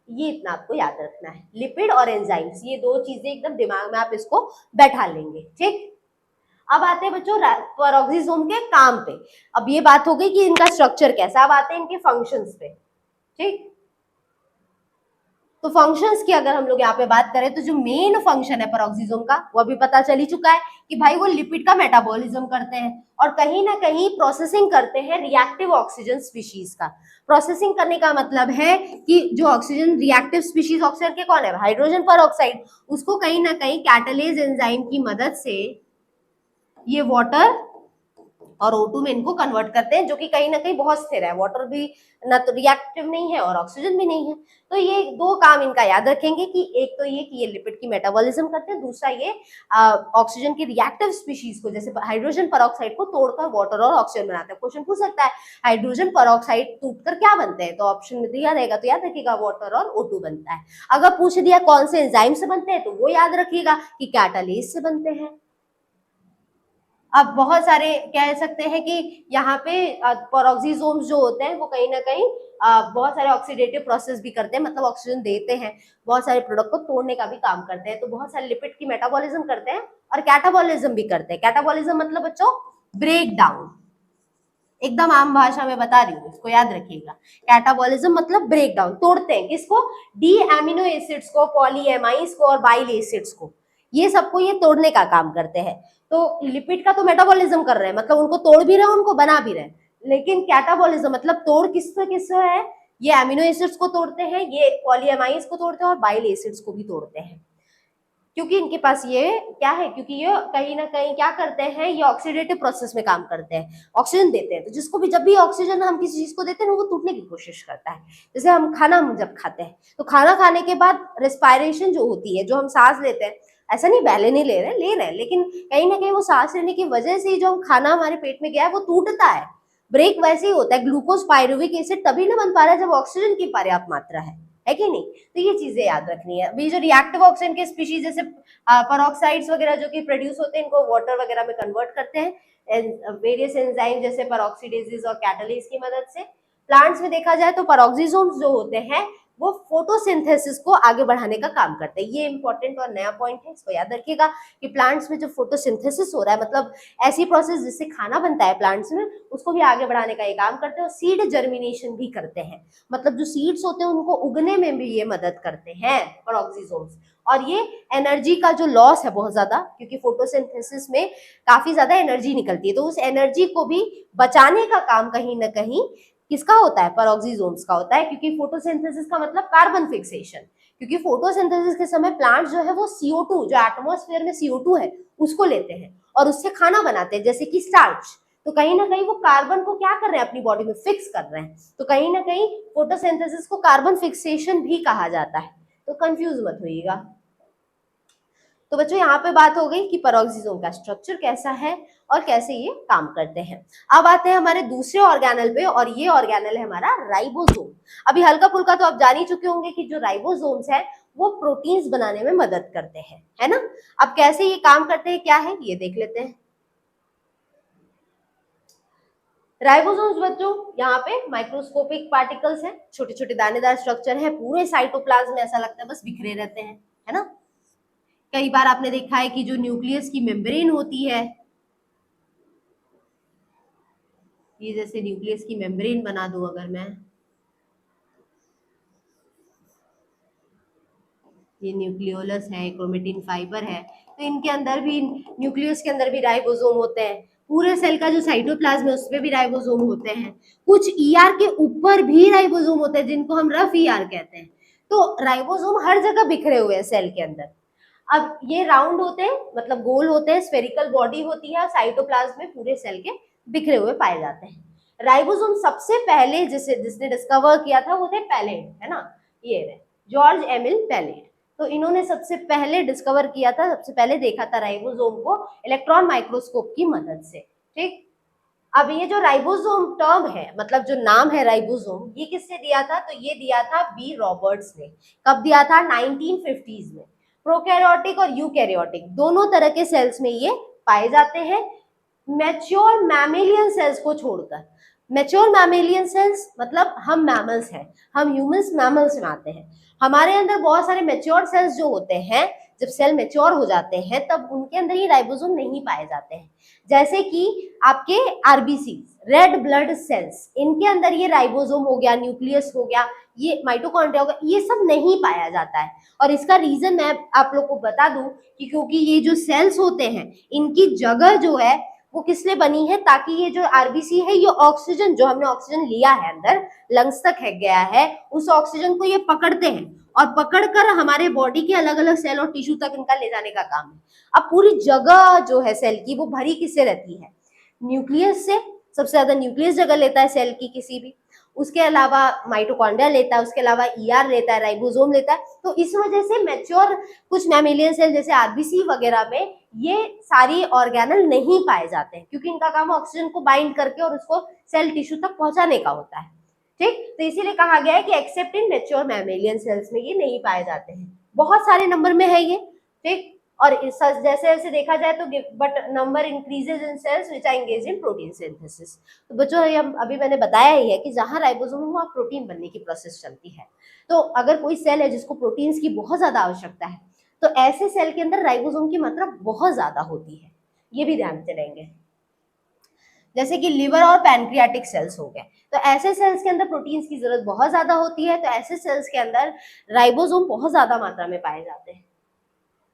ये इतना आपको याद रखना है, लिपिड और एंजाइम्स, ये दो चीजें एकदम दिमाग में आप इसको बैठा लेंगे। ठीक, अब आते हैं बच्चों पेरोक्सिसोम के काम पे। अब ये बात हो गई कि इनका स्ट्रक्चर कैसा, अब आते हैं इनके फंक्शंस पे। ठीक, तो फंक्शंस की अगर हम लोग यहाँ पे बात करें तो जो मेन फंक्शन है पेरोक्सिसोम का वो अभी पता चल ही चुका है कि भाई वो लिपिड का मेटाबॉलिज्म करते हैं और कहीं ना कहीं प्रोसेसिंग करते हैं रिएक्टिव ऑक्सीजन स्पीशीज का। प्रोसेसिंग करने का मतलब है कि जो ऑक्सीजन रिएक्टिव स्पीशीज ऑक्सीजन के कौन है, हाइड्रोजन पेरोक्साइड, उसको कहीं ना कहीं कैटालेज एंजाइम की मदद से ये वाटर और O2 में इनको कन्वर्ट करते हैं, जो कि कहीं ना कहीं बहुत स्थिर है। वाटर भी ना तो रिएक्टिव नहीं है और ऑक्सीजन भी नहीं है। तो ये दो काम इनका याद रखेंगे कि एक तो ये कि ये लिपिड की मेटाबॉलिज्म करते हैं, दूसरा ये ऑक्सीजन की रिएक्टिव स्पीशीज को जैसे हाइड्रोजन पेरोक्साइड को तोड़कर वाटर और ऑक्सीजन बनाते हैं। क्वेश्चन पूछ सकता है हाइड्रोजन पेरोक्साइड टूटकर क्या बनते हैं, तो ऑप्शन में दिया रहेगा, तो याद रखिएगा वाटर और O2 बनता है। अगर पूछ दिया कौन से एंजाइम से बनते हैं, तो वो याद रखिएगा कि कैटालेज से बनते हैं। अब बहुत सारे कह सकते हैं कि यहाँ पे पेरोक्सिसोम्स जो होते हैं वो कहीं ना कहीं बहुत सारे ऑक्सीडेटिव प्रोसेस भी करते हैं, मतलब ऑक्सीजन देते हैं, बहुत सारे प्रोडक्ट को तोड़ने का भी काम करते हैं। तो बहुत सारे लिपिड की मेटाबॉलिज्म करते हैं और कैटाबॉलिज्म भी करते हैं। कैटाबॉलिज्म मतलब बच्चों ब्रेक डाउन, एकदम आम भाषा में बता रही हूँ, इसको याद रखिएगा। कैटाबॉलिज्म मतलब ब्रेक डाउन, तोड़ते हैं किसको, डी एमिनो एसिड्स को, पॉलीएमाइड्स को और बाइल एसिड्स को, ये सबको ये तोड़ने का काम करते हैं। तो लिपिड का तो मेटाबॉलिज्म कर रहे हैं, मतलब उनको तोड़ भी रहे हैं, उनको बना भी रहे हैं। लेकिन कैटाबॉलिज्म मतलब तोड़ किससे किससे है, ये एमिनो एसिड्स को तोड़ते हैं, ये पॉलीएमाइड्स को तोड़ते हैं और बाइल एसिड्स को भी तोड़ते हैं, क्योंकि इनके पास ये क्या है, क्योंकि ये कहीं ना कहीं क्या करते हैं, ये ऑक्सीडेटिव प्रोसेस में काम करते हैं, ऑक्सीजन देते हैं। तो जिसको भी जब भी ऑक्सीजन हम किसी चीज को देते हैं वो टूटने की कोशिश करता है। जैसे हम खाना जब खाते हैं तो खाना खाने के बाद रेस्पायरेशन जो होती है, जो हम सांस लेते हैं, ऐसा नहीं पहले नहीं ले रहे हैं, लेकिन कहीं ना कहीं वो सांस लेने की वजह से जो हम खाना हमारे पेट में गया है वो टूटता है। ब्रेक वैसे ही होता है, ग्लूकोज पायरुविक एसिड तभी ना बन पा रहा है जब ऑक्सीजन की पर्याप्त मात्रा है कि नहीं। तो ये चीजें याद रखनी है। अभी जो रिएक्टिव ऑक्सीजन के स्पीशीज जैसे पेरोक्साइड्स वगैरह जो कि प्रोड्यूस होते हैं, इनको वाटर वगैरह में कन्वर्ट करते हैं वेरियस एंजाइम जैसे पेरोक्सीडेजेस और कैटालिस की मदद से। प्लांट्स में देखा जाए तो पेरोक्सिसोम्स जो होते हैं वो फोटोसिंथेसिस को आगे बढ़ाने का काम करते हैं। ये इंपॉर्टेंट और नया पॉइंट है, इसको याद रखिएगा कि प्लांट्स में जो फोटोसिंथेसिस हो रहा है, मतलब ऐसी प्रोसेस जिससे खाना बनता है प्लांट्स में, उसको भी आगे बढ़ाने का ये काम करते हैं। और सीड जर्मिनेशन भी करते हैं, मतलब जो सीड्स होते हैं उनको उगने में भी ये मदद करते हैं पेरोक्सिसोम्स। और ये एनर्जी का जो लॉस है बहुत ज्यादा, क्योंकि फोटोसिंथेसिस में काफी ज्यादा एनर्जी निकलती है, तो उस एनर्जी को भी बचाने का काम कहीं ना कहीं किसका होता है, पेरोक्सिसोम्स का होता है। क्योंकि फोटोसिंथेसिस का मतलब कार्बन फिक्सेशन, क्योंकि फोटोसिंथेसिस के समय प्लांट जो है वो CO2, जो एटमॉस्फेयर में CO2 है, उसको लेते हैं और उससे खाना बनाते हैं, जैसे कि स्टार्च। तो कहीं ना कहीं वो कार्बन को क्या कर रहे हैं, अपनी बॉडी में फिक्स कर रहे हैं। तो कहीं ना कहीं फोटोसिंथेसिस को कार्बन फिक्सेशन भी कहा जाता है, तो कंफ्यूज मत होइएगा। तो बच्चों यहाँ पे बात हो गई कि पेरोक्सिसोम का स्ट्रक्चर कैसा है और कैसे ये काम करते हैं। अब आते हैं हमारे दूसरे ऑर्गेनल पे, और ये ऑर्गेनल है हमारा राइबोसोम। अभी हल्का फुल्का तो आप जान ही चुके होंगे कि जो राइबोसोम्स है वो प्रोटीन्स बनाने में मदद करते हैं, है ना। अब कैसे ये काम करते हैं, क्या है, ये देख लेते हैं। राइबोसोम्स बच्चों यहाँ पे माइक्रोस्कोपिक पार्टिकल्स हैं, छोटे छोटे दानेदार स्ट्रक्चर है, पूरे साइटोप्लाज्म में ऐसा लगता है बस बिखरे रहते हैं, है ना। कई बार आपने देखा है कि जो न्यूक्लियस की मेम्ब्रेन होती है, ये जैसे न्यूक्लियस की मेम्ब्रेन बना दूं अगर मैं, ये न्यूक्लियोलस है, क्रोमेटिन फाइबर है, तो इनके अंदर भी, न्यूक्लियस के अंदर भी राइबोसोम होते हैं। पूरे सेल का जो साइटोप्लाज्म है उसमें भी राइबोसोम होते हैं। कुछ ER के ऊपर भी राइबोसोम होते हैं जिनको हम रफ ER कहते हैं। तो राइबोसोम हर जगह बिखरे हुए हैं सेल के अंदर। अब ये राउंड होते हैं, मतलब गोल होते हैं, स्फेरिकल बॉडी होती है, साइटोप्लाज्म में पूरे सेल के बिखरे हुए पाए जाते हैं। राइबोसोम सबसे पहले जिसने डिस्कवर किया था वो थे पैलेट, है ना, ये जॉर्ज एमिल पैलेट। तो इन्होंने सबसे पहले डिस्कवर किया था, सबसे पहले देखा था राइबोसोम को इलेक्ट्रॉन माइक्रोस्कोप की मदद से। ठीक, अब ये जो राइबोसोम टर्म है, मतलब जो नाम है राइबोसोम, ये किसने दिया था, तो ये दिया था बी रॉबर्ट्स ने। कब दिया था, 1950s में। प्रोकैरियोटिक और यूकैरियोटिक दोनों तरह के सेल्स में ये पाए जाते हैं, मैच्योर मैमेलियन सेल्स को छोड़कर। मैच्योर मैमेलियन सेल्स मतलब हम मैमल्स हैं, हम ह्यूमंस मैमल्स में आते हैं। हमारे अंदर बहुत सारे मैच्योर सेल्स जो होते हैं, जब सेल मैच्योर हो जाते हैं तब उनके अंदर ये राइबोसोम नहीं पाए जाते हैं। जैसे कि आपके RBC, रेड ब्लड सेल्स, इनके अंदर ये राइबोसोम हो गया, न्यूक्लियस हो गया, ये माइटोकॉन्ड्रिया हो गया, ये सब नहीं पाया जाता है। और इसका रीजन मैं आप लोग को बता दूं कि क्योंकि ये जो सेल्स होते हैं इनकी जगह जो है वो किस लिए बनी है, ताकि ये जो RBC है ये ऑक्सीजन, जो हमने ऑक्सीजन लिया है अंदर लंग्स तक है गया है, उस ऑक्सीजन को ये पकड़ते हैं और पकड़कर हमारे बॉडी के अलग अलग सेल और टिश्यू तक इनका ले जाने का काम है। अब पूरी जगह जो है सेल की वो भरी किससे रहती है, न्यूक्लियस से। सबसे ज्यादा न्यूक्लियस जगह लेता है सेल की किसी भी, उसके अलावा माइटोकॉन्ड्रिया लेता है, उसके अलावा ER लेता है, राइबोसोम लेता है। तो इस वजह से मैच्योर कुछ मैमेलियन सेल जैसे RBC वगैरह में ये सारी ऑर्गेनल नहीं पाए जाते हैं, क्योंकि इनका काम ऑक्सीजन को बाइंड करके और उसको सेल टिश्यू तक पहुंचाने का होता है। ठीक, तो इसीलिए कहा गया है कि except in mature mammalian cells में ये नहीं पाए जाते हैं। बहुत सारे नंबर में है ये, ठीक। और जैसे जैसे देखा जाए तो but number increases in cells which are engage in protein synthesis. तो बच्चों अभी मैंने बताया ही है कि जहां राइबोसोम है वहां प्रोटीन बनने की प्रोसेस चलती है। तो अगर कोई सेल है जिसको प्रोटीन्स की बहुत ज्यादा आवश्यकता है तो ऐसे सेल के अंदर राइबोसोम की मात्रा बहुत ज्यादा होती है, ये भी ध्यान से रहेंगे। जैसे कि लिवर और पैनक्रियाटिक सेल्स हो गए, तो ऐसे सेल्स के अंदर प्रोटीन्स की जरूरत बहुत ज्यादा होती है, तो ऐसे सेल्स के अंदर राइबोसोम बहुत ज्यादा मात्रा में पाए जाते हैं।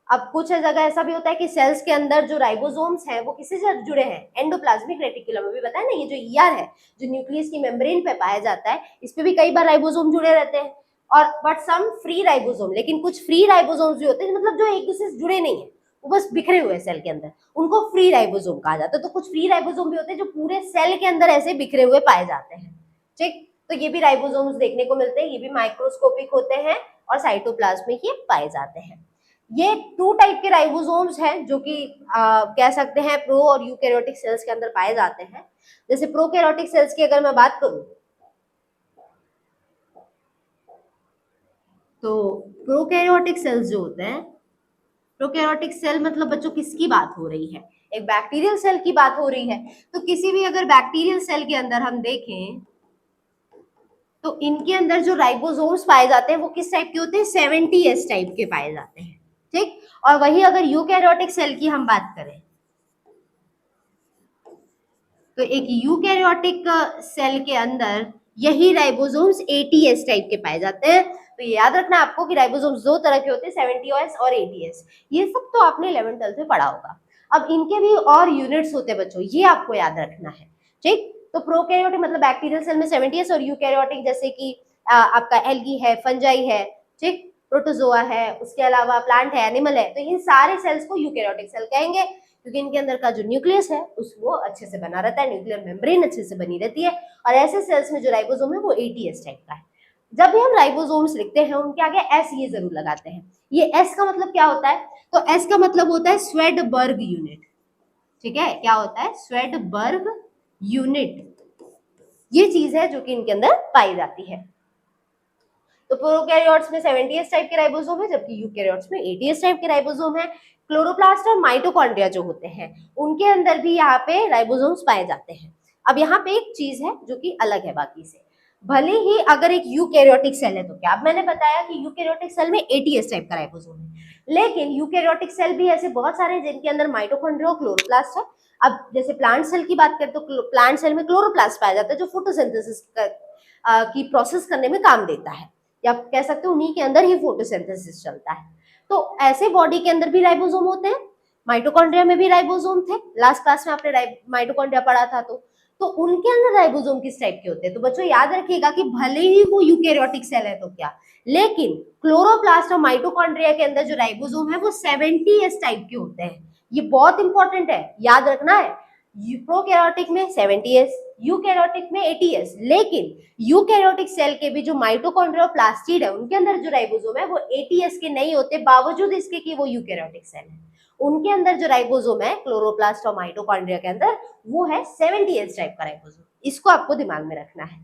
अब कुछ जगह ऐसा भी होता है कि सेल्स के अंदर जो राइबोसोम्स हैं वो किससे जुड़े हैं, एंडोप्लाज्मिक रेटिकुलम, अभी बताया ना, ये जो ईआर है जो न्यूक्लियस की मेम्ब्रेन पे पाया जाता है, इस पे भी कई बार राइबोसोम जुड़े रहते हैं। और बट सम फ्री राइबोसोम, लेकिन कुछ फ्री राइबोसोम्स भी होते हैं, मतलब जो एक दूसरे से जुड़े नहीं है, वो बस बिखरे हुए सेल के अंदर, उनको फ्री राइबोसोम कहा जाता है। तो कुछ फ्री राइबोसोम भी होते हैं जो पूरे सेल के अंदर ऐसे बिखरे हुए पाए जाते हैं। ठीक, तो ये भी राइबोसोम्स देखने को मिलते हैं, ये भी माइक्रोस्कोपिक होते हैं और साइटोप्लाज्म में ये पाए जाते हैं। ये टू टाइप के राइबोसोम्स हैं जो कि कह सकते हैं प्रो और यूकैरियोटिक सेल्स के अंदर पाए जाते हैं। जैसे प्रोकैरियोटिक सेल्स की अगर मैं बात करूं तो प्रोकैरियोटिक सेल्स जो होते हैं, प्रोकैरियोटिक सेल मतलब बच्चों किसकी बात हो रही है, एक बैक्टीरियल सेल की बात हो रही है। तो किसी भी अगर बैक्टीरियल सेल के अंदर हम देखें तो इनके अंदर जो राइबोसोम्स पाए जाते हैं वो किस टाइप के होते हैं, 70S टाइप के पाए जाते हैं। ठीक, और वही अगर यूकैरियोटिक सेल की हम बात करें तो एक यूकैरियोटिक सेल के अंदर यही राइबोसोम्स 80S टाइप के पाए जाते हैं। तो ये याद रखना आपको कि राइबोसोम्स दो तरह के होते हैं, 70S और 80S। ये सब तो आपने 11th-12th में पढ़ा होगा। अब इनके भी और यूनिट्स होते हैं बच्चों, ये आपको याद रखना है। ठीक, तो प्रोकैरियोटिक मतलब बैक्टीरियल सेल में 70S, और यूकैरियोटिक जैसे कि आपका एल्गी है, फंजाई है, ठीक, प्रोटोजोआ है, उसके अलावा प्लांट है, एनिमल है, तो इन सारे सेल्स को यूकैरियोटिक सेल कहेंगे, क्योंकि इनके अंदर का जो न्यूक्लियस है उस वो अच्छे से बना रहता है, न्यूक्लियर मेम्ब्रेन अच्छे से बनी रहती है। और ऐसे सेल्स में जो राइबोसोम है वो 80S टाइप का है। जब भी हम राइबोसोम्स लिखते हैं उनके आगे एस ये जरूर लगाते हैं। ये एस का मतलब क्या होता है, तो एस का मतलब होता है स्वेडबर्ग यूनिट। ठीक है, क्या होता है, स्वेडबर्ग यूनिट, ये चीज है जो कि इनके अंदर पाई जाती है। तो प्रोकैरियोट्स में 70S टाइप के राइबोसोम है, जबकि यूकैरियोट्स में 80S टाइप के राइबोसोम है। क्लोरोप्लास्ट और माइटोकॉन्ड्रिया जो होते हैं उनके अंदर भी यहाँ पे राइबोसोम्स पाए जाते हैं। अब यहाँ पे एक चीज है जो कि अलग है बाकी से, भले ही अगर एक यूकैरियोटिक सेल है तो क्या, अब मैंने बताया कि यूकैरियोटिक सेल में 80S टाइप का राइबोसोम है, लेकिन यूकैरियोटिक सेल भी ऐसे बहुत सारे जिनके अंदर माइटोकॉन्ड्रिया और क्लोरोप्लास्ट है। अब जैसे प्लांट सेल की बात करें तो प्लांट सेल में क्लोरोप्लास्ट पाया जाता है जो फोटोसिंथेसिस की प्रोसेस करने में काम देता है, या कह सकते हो उन्हीं के अंदर ही फोटोसिंथेसिस चलता है। तो ऐसे बॉडी के अंदर भी राइबोसोम होते हैं, माइटोकॉन्ड्रिया में भी राइबोसोम थे, लास्ट क्लास में आपने माइटोकॉन्ड्रिया पढ़ा था। तो उनके अंदर राइबोसोम किस टाइप के होते हैं, तो बच्चों याद रखिएगा कि भले ही वो यूकैरियोटिक सेल है तो क्या, लेकिन क्लोरोप्लास्ट और माइटोकॉन्ड्रिया के अंदर जो राइबोसोम है वो 70S टाइप के होते हैं। ये बहुत इंपॉर्टेंट है, याद रखना है। प्रोकैरियोटिक में 70S, यूकैरियोटिक में 80S, लेकिन यूकैरियोटिक सेल के भी जो माइटोकॉन्ड्रिया और प्लास्टिड है उनके अंदर जो राइबोसोम है वो 80S के नहीं होते, बावजूद इसके कि वो यूकैरियोटिक सेल है। उनके अंदर जो राइबोसोम है क्लोरोप्लास्ट और माइटोकॉन्ड्रिया के अंदर वो है 70S टाइप का राइबोसोम, इसको आपको दिमाग में रखना है।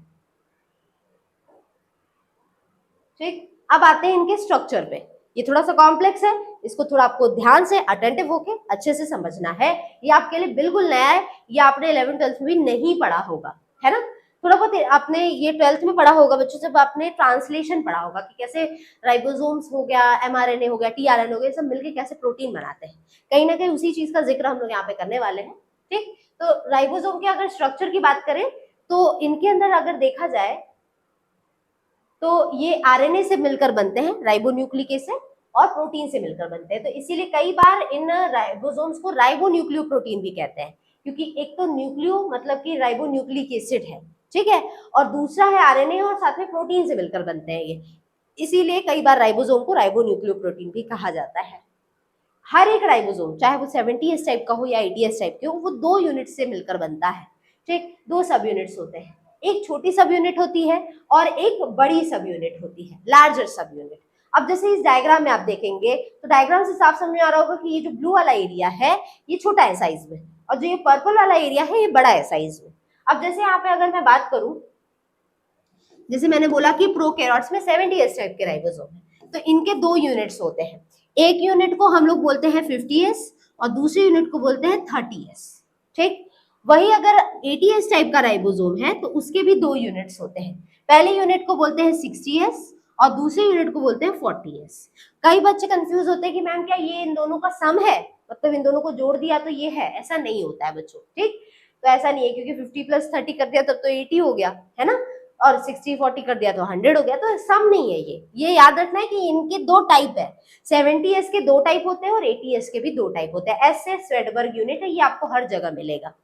ठीक, अब आते हैं इनके स्ट्रक्चर पे। ये थोड़ा सा कॉम्प्लेक्स है, इसको थोड़ा आपको ध्यान से अटेंटिव होके अच्छे से समझना है। ये आपके लिए बिल्कुल नया है, ये आपने 11th-12th में भी नहीं पढ़ा होगा, है ना। थोड़ा बहुत आपने ये 12th में पढ़ा होगा बच्चों, जब आपने ट्रांसलेशन पढ़ा होगा कि कैसे राइबोसोम्स हो गया, mRNA हो गया, tRNA हो गया, सब मिलके कैसे प्रोटीन बनाते हैं। कहीं ना कहीं उसी चीज का जिक्र हम लोग यहाँ पे करने वाले हैं। ठीक, तो राइबोसोम के अगर स्ट्रक्चर की बात करें तो इनके अंदर अगर देखा जाए तो ये आरएनए से मिलकर बनते हैं, राइबोन्यूक्लिक एसिड, और प्रोटीन से मिलकर बनते हैं। तो इसीलिए कई बार इन राइबोसोम्स को राइबोन्यूक्लियोप्रोटीन भी कहते हैं, क्योंकि एक तो न्यूक्लियो मतलब कि राइबोन्यूक्लिक एसिड है, ठीक है, और दूसरा है आरएनए, और साथ में प्रोटीन से मिलकर बनते हैं ये, इसीलिए कई बार राइबोसोम को राइबोन्यूक्लियोप्रोटीन भी कहा जाता है। हर एक राइबोसोम चाहे वो 70S टाइप का हो या 80S टाइप के हो, वो 2 यूनिट से मिलकर बनता है। ठीक, 2 सब यूनिट्स होते हैं, एक छोटी सब यूनिट होती है और एक बड़ी सब यूनिट होती है, लार्जर सब यूनिट। अब जैसे इस डायग्राम में आप देखेंगे तो डायग्राम से साफ समझ में आ रहा होगा कि ये जो ब्लू वाला एरिया है ये छोटा है साइज में, और जो ये पर्पल वाला एरिया है ये बड़ा है साइज में। अब जैसे यहाँ पे अगर मैं बात करूं, जैसे मैंने बोला कि प्रोकैरियोट्स में 70S टाइप के राइबोसोम है, तो इनके 2 यूनिट्स होते हैं, एक यूनिट को हम लोग बोलते हैं 50S और दूसरे यूनिट को बोलते हैं 30S। ठीक, वही अगर 80S टाइप का राइबोसोम है तो उसके भी 2 यूनिट्स होते हैं, पहले यूनिट को बोलते हैं 60S और दूसरे यूनिट को बोलते हैं 40S। कई बच्चे कंफ्यूज होते हैं कि मैम क्या ये इन दोनों का सम है, मतलब इन दोनों को जोड़ दिया तो ये है, ऐसा नहीं होता है बच्चों। ठीक, तो ऐसा नहीं है, क्योंकि 50 + 30 कर दिया तब तो 80 हो गया, है ना। और 60-40 कर दिया तो 100 हो गया, तो सम नहीं है ये याद रखना है कि इनके दो टाइप है, 70s के दो टाइप होते हैं और 80s के भी दो टाइप होते हैं। एस से स्वेडबर्ग यूनिट है, ये आपको हर जगह मिलेगा।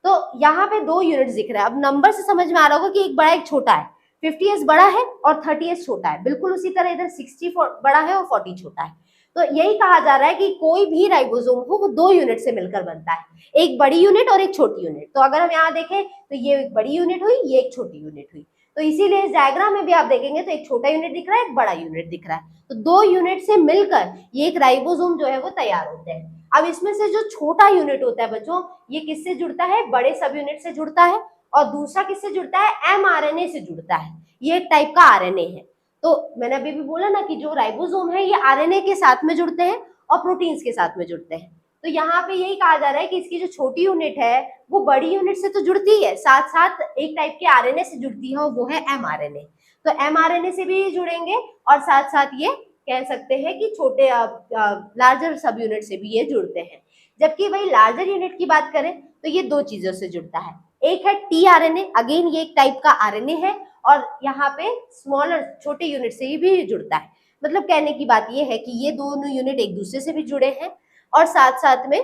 तो यहाँ पे दो यूनिट्स दिख रहा है। अब नंबर से समझ में आ रहा होगा कि एक बड़ा एक छोटा है, 50s बड़ा है और 30s छोटा है, बिल्कुल उसी तरह इधर 60 बड़ा है और 40 छोटा है। तो यही कहा जा रहा है कि कोई भी राइबोसोम हो वो दो यूनिट से मिलकर बनता है, एक बड़ी यूनिट और एक छोटी यूनिट। तो अगर हम यहाँ देखें तो ये एक बड़ी यूनिट हुई, ये एक छोटी यूनिट हुई, तो इसीलिए इस डायग्राम में भी आप देखेंगे तो एक छोटा यूनिट दिख रहा है, एक बड़ा यूनिट दिख रहा है। तो दो यूनिट से मिलकर ये एक राइबोसोम जो है वो तैयार होते हैं। अब इसमें से जो छोटा यूनिट होता है बच्चों, ये किससे जुड़ता है, बड़े सब यूनिट से जुड़ता है, और दूसरा किससे जुड़ता है, mRNA से जुड़ता है। ये एक टाइप का आरएनए है। तो मैंने अभी भी बोला ना कि जो राइबोसोम है ये आरएनए के साथ में जुड़ते हैं और प्रोटीन्स के साथ में जुड़ते हैं। तो यहाँ पे यही कहा जा रहा है कि इसकी जो छोटी यूनिट है वो बड़ी यूनिट से तो जुड़ती है, साथ साथ एक टाइप के आरएनए से जुड़ती है और वो है mRNA। तो mRNA से भी जुड़ेंगे और साथ साथ ये कह सकते हैं कि छोटे लार्जर सब यूनिट से भी ये जुड़ते हैं। जबकि वही लार्जर यूनिट की बात करें तो ये दो चीजों से जुड़ता है, एक है tRNA, अगेन ये एक टाइप का आरएनए है, और यहाँ पे स्मॉलर छोटे यूनिट से ही भी जुड़ता है। मतलब कहने की बात ये है कि ये दोनों यूनिट एक दूसरे से भी जुड़े हैं और साथ साथ में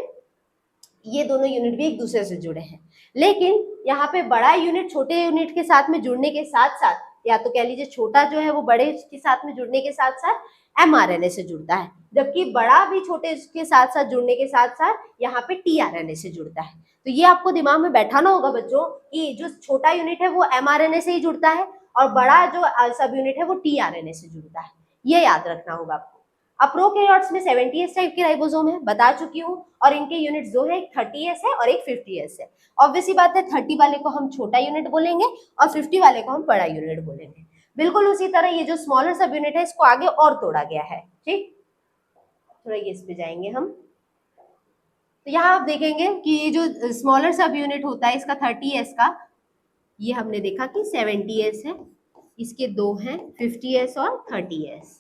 ये दोनों यूनिट भी एक दूसरे से जुड़े हैं। लेकिन यहाँ पे बड़ा यूनिट छोटे यूनिट के साथ में जुड़ने के साथ साथ, या तो कह लीजिए छोटा जो है वो बड़े के साथ में जुड़ने के साथ साथ mRNA से जुड़ता है, जबकि बड़ा भी छोटे के साथ साथ जुड़ने के साथ साथ यहाँ पे tRNA से जुड़ता है। तो ये आपको दिमाग में बैठाना होगा बच्चों कि जो छोटा यूनिट है वो mRNA से ही जुड़ता है और बड़ा जो सब यूनिट है वो tRNA से जुड़ता है, ये याद रखना होगा आपको। अब प्रोकैरियोट्स में 70s टाइप के राइबोसोम है, बता चुकी हूँ, और इनके यूनिट्स दो है, एक 30s है और एक 50s है। ऑब्वियसली बात है 30 वाले को हम छोटा यूनिट बोलेंगे और 50 वाले को हम बड़ा यूनिट बोलेंगे। बिल्कुल उसी तरह ये जो स्मॉलर सब यूनिट है इसको आगे और तोड़ा गया है। ठीक, थोड़ा ये इस पे जाएंगे हम, तो यहाँ आप देखेंगे कि ये जो स्मॉलर सब यूनिट होता है इसका 30s का, ये हमने देखा कि 70s है, इसके दो हैं 50s और 30s।